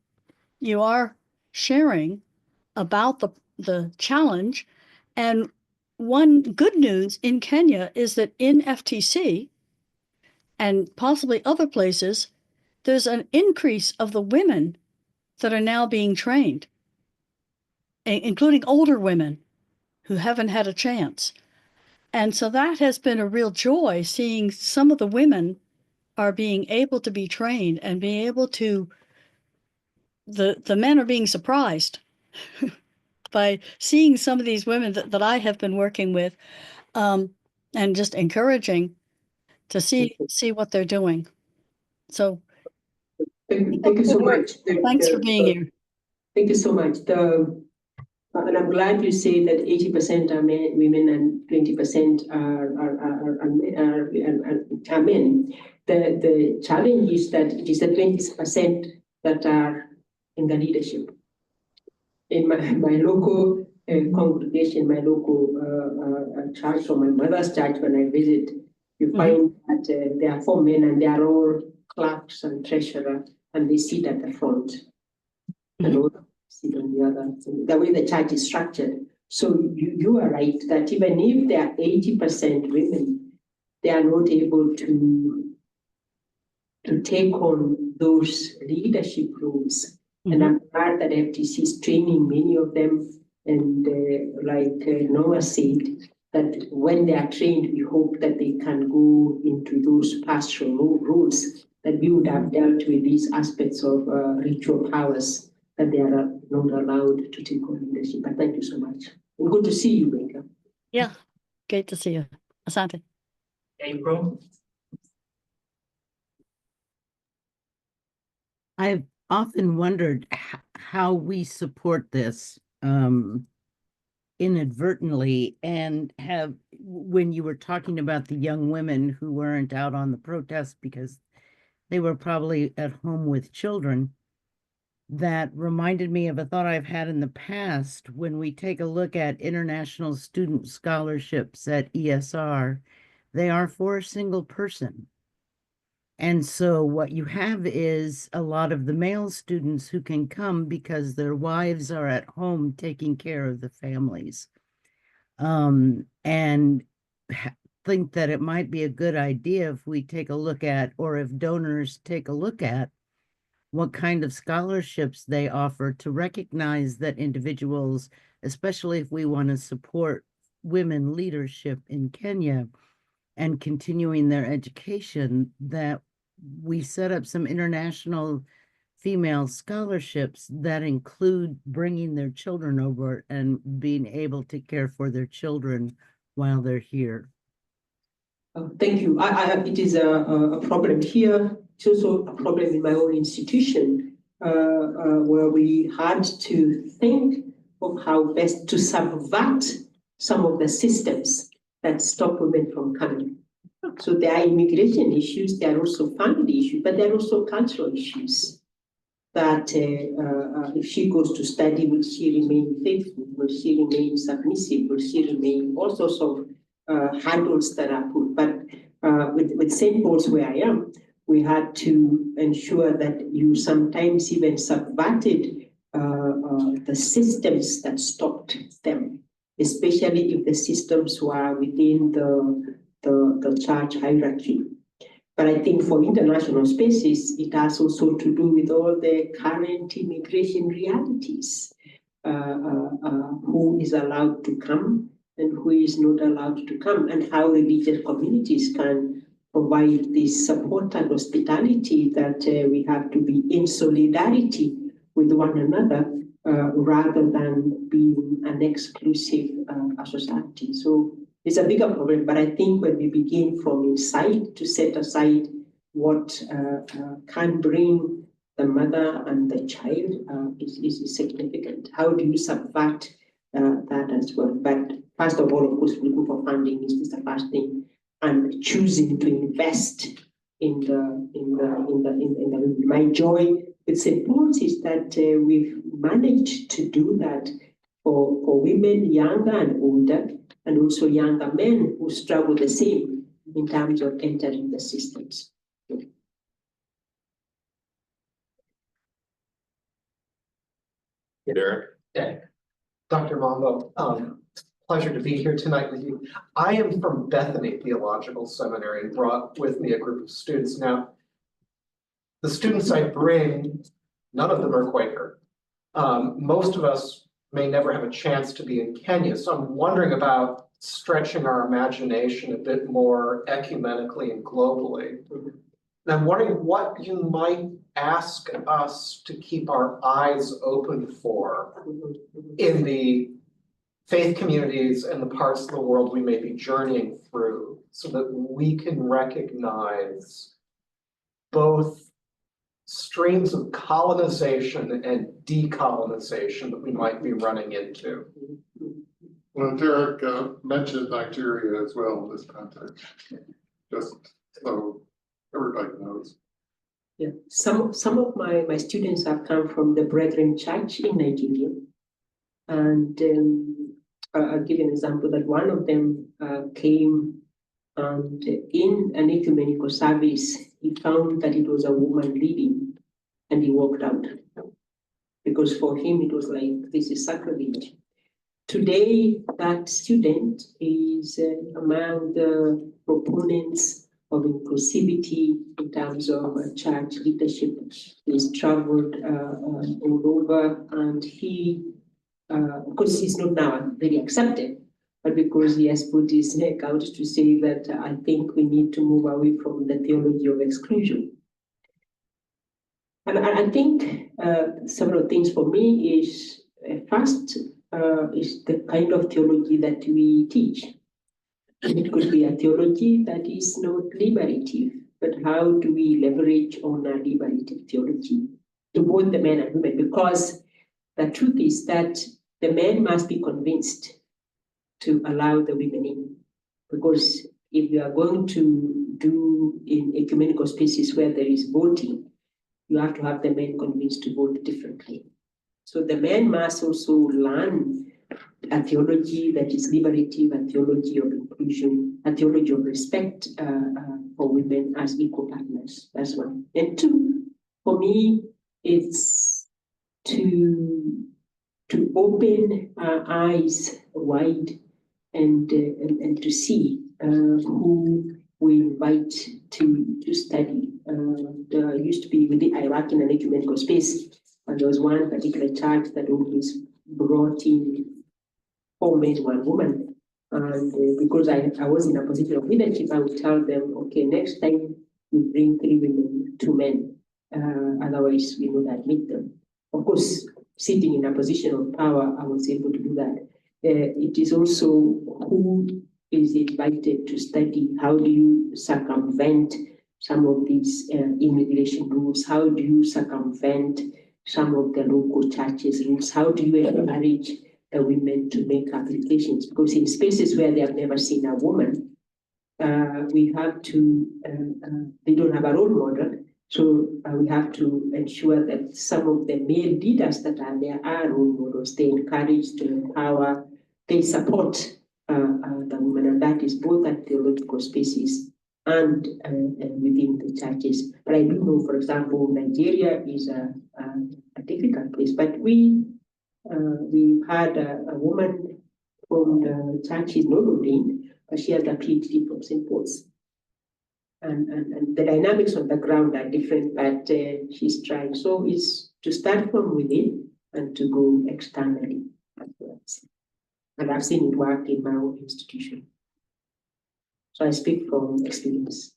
you are sharing about the challenge. And one good news in Kenya is that in FTC and possibly other places, there's an increase of the women that are now being trained, including older women who haven't had a chance. And so that has been a real joy, seeing some of the women are being able to be trained and being able to, the men are being surprised by seeing some of these women that I have been working with, and just encouraging to see what they're doing. So thank you so much. Thanks for being here. Thank you so much. And I'm glad you say that 80% are women and 20% are men. The challenge is that it is the 20% that are in the leadership. In my local congregation, my local church, or my mother's church, when I visit, you find that there are 4 men and they are all clerks and treasurer, and they sit at the front. And all sit on the other, the way the church is structured. So you are right that even if there are 80% women, they are not able to take on those leadership roles. And I'm glad that FTC is training many of them. And like Noah said, that when they are trained, we hope that they can go into those pastoral roles, that we would have dealt with these aspects of ritual powers that they are not allowed to take on leadership. But thank you so much. And good to see you, Baker. Yeah, great to see you. Asante. April? I've often wondered how we support this inadvertently, and when you were talking about the young women who weren't out on the protest because they were probably at home with children, that reminded me of a thought I've had in the past. When we take a look at international student scholarships at ESR, they are for a single person. And so what you have is a lot of the male students who can come because their wives are at home taking care of the families. And think that it might be a good idea if we take a look at, or if donors take a look at, what kind of scholarships they offer to recognize that individuals, especially if we want to support women leadership in Kenya and continuing their education, that we set up some international female scholarships that include bringing their children over and being able to care for their children while they're here. Thank you. It is a problem here. It's also a problem in my own institution, where we had to think of how best to subvert some of the systems that stop women from coming. So there are immigration issues, there are also family issues, but there are also cultural issues. That if she goes to study, will she remain faithful? Will she remain submissive? Will she remain all sorts of handles that are put? But with St. Paul's, where I am, we had to ensure that you sometimes even subverted the systems that stopped them, especially if the systems were within the church hierarchy. But I think for international spaces, it has also to do with all the current immigration realities. Who is allowed to come and who is not allowed to come, and how religious communities can provide this support and hospitality that we have to be in solidarity with one another rather than being an exclusive society. So it's a bigger problem, but I think when we begin from inside to set aside what can bring the mother and the child is significant. How do you subvert that as well? But first of all, of course, looking for funding is the first thing, and choosing to invest in the my joy with St. Paul's is that we've managed to do that for women younger and older, and also younger men who struggle the same in terms of entering the systems. Derek? Yeah. Dr. Mombo, pleasure to be here tonight with you. I am from Bethany Theological Seminary and brought with me a group of students. Now, the students I bring, none of them are Quaker. Most of us may never have a chance to be in Kenya, so I'm wondering about stretching our imagination a bit more ecumenically and globally. And I'm wondering what you might ask us to keep our eyes open for in the faith communities and the parts of the world we may be journeying through, so that we can recognize both streams of colonization and decolonization that we might be running into. Well, Derek mentioned bacteria as well in this context, just so everybody knows. Yeah, some of my students have come from the Brethren Church in Nigeria, and I'll give you an example that one of them came, and in an ecumenical service, he found that it was a woman leading, and he walked out because for him it was like, this is sacrilege. Today, that student is among the proponents of inclusivity in terms of church leadership. He's traveled all over, and he, of course, he's not now very accepted, but because he has put his neck out to say that I think we need to move away from the theology of exclusion. And I think several things for me is first is the kind of theology that we teach. It could be a theology that is not liberative, but how do we leverage on a liberative theology to both the men and women? Because the truth is that the men must be convinced to allow the women in. Because if we are going to do in ecumenical spaces where there is voting, you have to have the men convinced to vote differently. So the men must also learn a theology that is liberative, a theology of inclusion, a theology of respect for women as equal partners. That's one. And two, for me, it's to open our eyes wide and to see who we invite to study. There used to be within Iraq in an ecumenical space, and there was one particular church that always brought in 4 men, 1 woman. And because I was in a position of leadership, I would tell them, okay, next time you bring 3 women, 2 men. Otherwise, we would admit them. Of course, sitting in a position of power, I was able to do that. It is also who is invited to study. How do you circumvent some of these immigration rules? How do you circumvent some of the local churches' rules? How do you encourage the women to make applications? Because in spaces where they have never seen a woman, we have to, they don't have a role model. So we have to ensure that some of the male leaders that are there are role models. They encourage, to empower, they support the women, and that is both at theological spaces and within the churches. But I do know, for example, Nigeria is a difficult place, but we had a woman from the church, she's not ordained, but she has a PhD from St. Paul's. And the dynamics on the ground are different, but she's trying. So it's to start from within and to go externally afterwards. And I've seen it work in my own institution. So I speak from experience.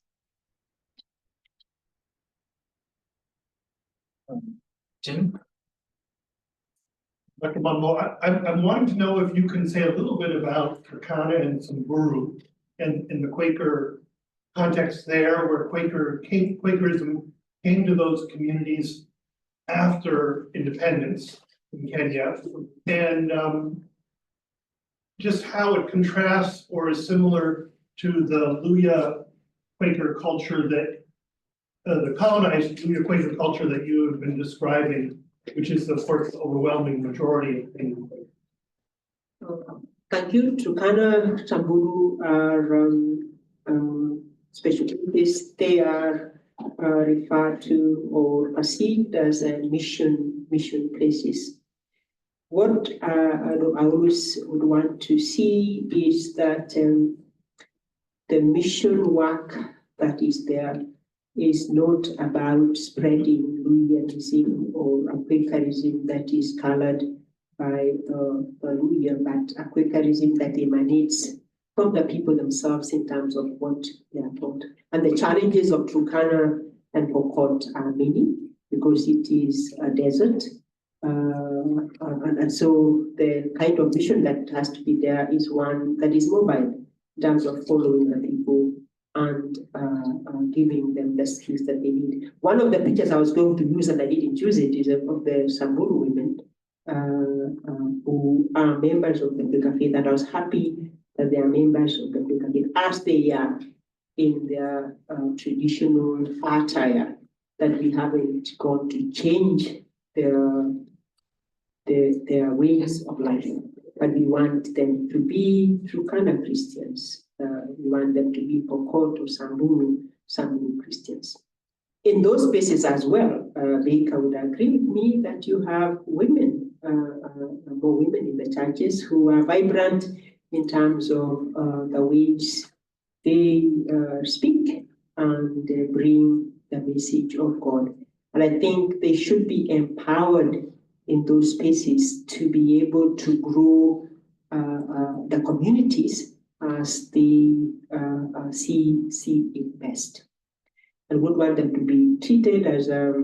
Jim? Dr. Mombo, I'm wanting to know if you can say a little bit about Turkana and Samburu and in the Quaker context there, where Quakerism came to those communities after independence in Kenya, and just how it contrasts or is similar to the Luya Quaker culture that the colonized Luya Quaker culture that you have been describing, which is of course the overwhelming majority of Kenyan Quakers. Thank you. Turkana, Samburu are special cases. They are referred to or perceived as mission places. What I always would want to see is that the mission work that is there is not about spreading Luyanism or a Quakerism that is colored by the Luya, but a Quakerism that emanates from the people themselves in terms of what they are taught. And the challenges of Turkana and Pokot are many because it is a desert. And so the kind of mission that has to be there is one that is mobile in terms of following the people and giving them the skills that they need. One of the pictures I was going to use, and I didn't use it, is of the Samburu women who are members of the Quaker faith, and I was happy that they are members of the Quaker faith as they are in their traditional attire, that we haven't gone to change their ways of life, but we want them to be Turkana Christians. We want them to be Pokot or Samburu Christians. In those spaces as well, Baker would agree with me that you have women, more women in the churches who are vibrant in terms of the ways they speak and bring the message of God. And I think they should be empowered in those spaces to be able to grow the communities as they see it best. I would want them to be treated as a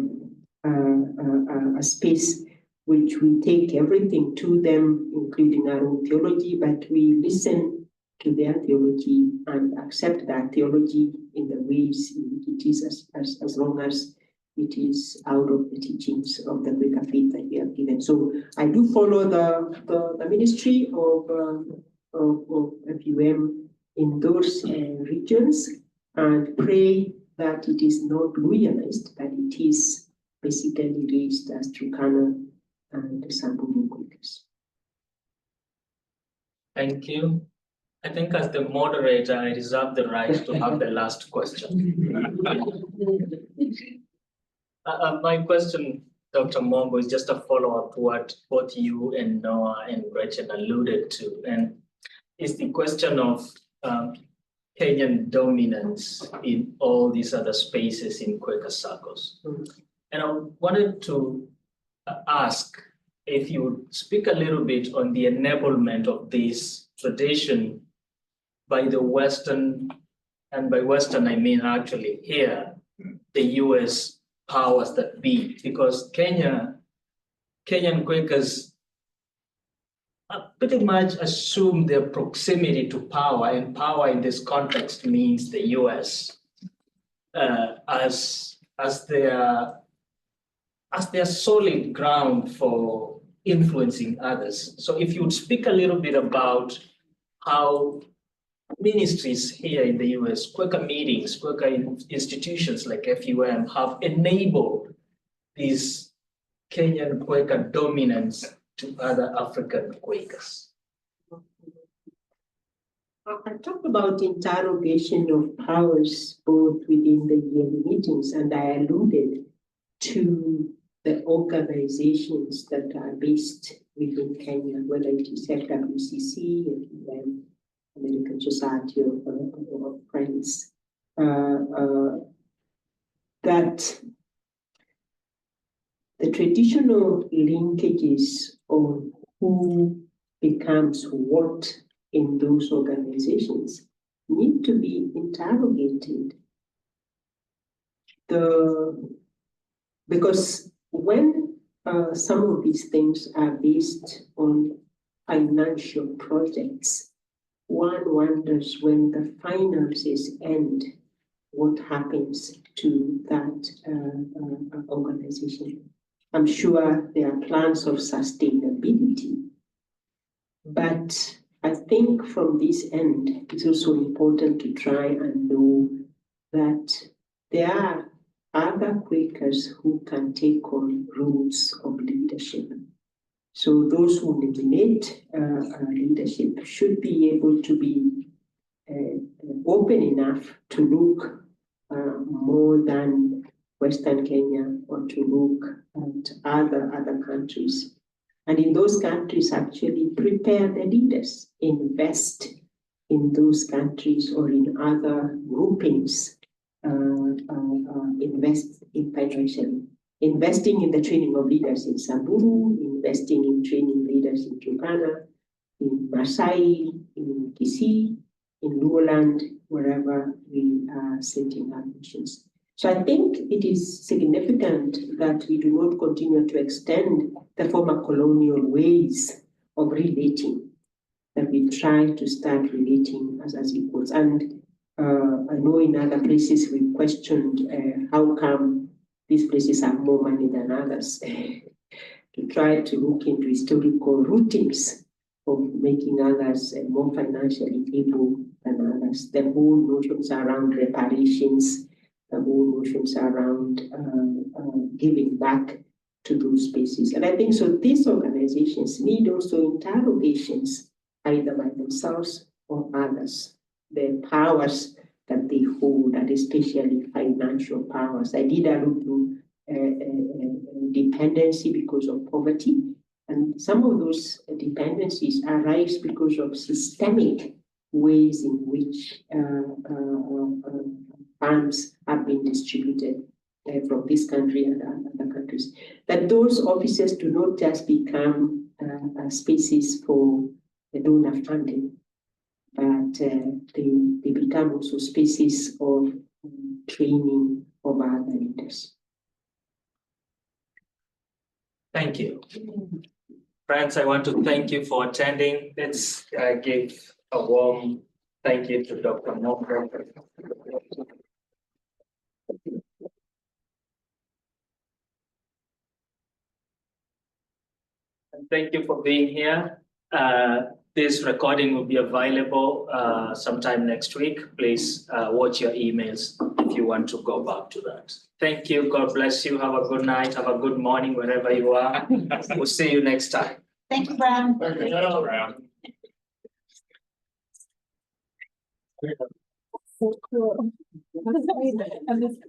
space which we take everything to them, including our own theology, but we listen to their theology and accept that theology in the ways in which it is, as long as it is out of the teachings of the Quaker faith that we have given. So I do follow the ministry of FUM in those regions and pray that it is not Louisianized, that it is basically raised as Turkana and Samburu Quakers. Thank you. I think as the moderator, I reserve the right to have the last question. My question, Dr. Mombo, is just a follow-up to what both you and Noah and Gretchen alluded to, and it's the question of Kenyan dominance in all these other spaces in Quaker circles. And I wanted to ask if you would speak a little bit on the enablement of this tradition by the Western, and by Western I mean actually here, the US powers that be, because Kenyan Quakers pretty much assume their proximity to power, and power in this context means the US as their solid ground for influencing others. So if you would speak a little bit about how ministries here in the US, Quaker meetings, Quaker institutions like FUM have enabled this Kenyan Quaker dominance to other African Quakers. I talked about interrogation of powers both within the yearly meetings, and I alluded to the organizations that are based within Kenya, whether it is FWCC, FUM, American Society of Friends, that the traditional linkages on who becomes what in those organizations need to be interrogated. Because when some of these things are based on financial projects, one wonders when the finances end, what happens to that organization. I'm sure there are plans of sustainability, but I think from this end, it's also important to try and know that there are other Quakers who can take on roles of leadership. So those who nominate leadership should be able to be open enough to look more than Western Kenya, or to look at other countries. And in those countries, actually prepare the leaders, invest in those countries or in other groupings, invest in financially. Investing in the training of leaders in Samburu, investing in training leaders in Turkana, in Masai, in Kisii, in Luoland, wherever we are setting our missions. So I think it is significant that we do not continue to extend the former colonial ways of relating, that we try to start relating as equals. And I know in other places we questioned how come these places have more money than others, to try to look into historical rootings of making others more financially able than others. The whole notions around reparations, the whole notions around giving back to those spaces. And I think so these organizations need also interrogations, either by themselves or others, the powers that they hold, and especially financial powers. I did allude to dependency because of poverty. And some of those dependencies arise because of systemic ways in which funds have been distributed from this country and other countries. That those offices do not just become spaces for the donor funding, but they become also spaces of training of other leaders. Thank you. Friends, I want to thank you for attending. Let's give a warm thank you to Dr. Mombo. Thank you for being here. This recording will be available sometime next week. Please watch your emails if you want to go back to that. Thank you. God bless you. Have a good night. Have a good morning wherever you are. We'll see you next time. Thank you, Brown. Thank you, Brown. So cool. I'm just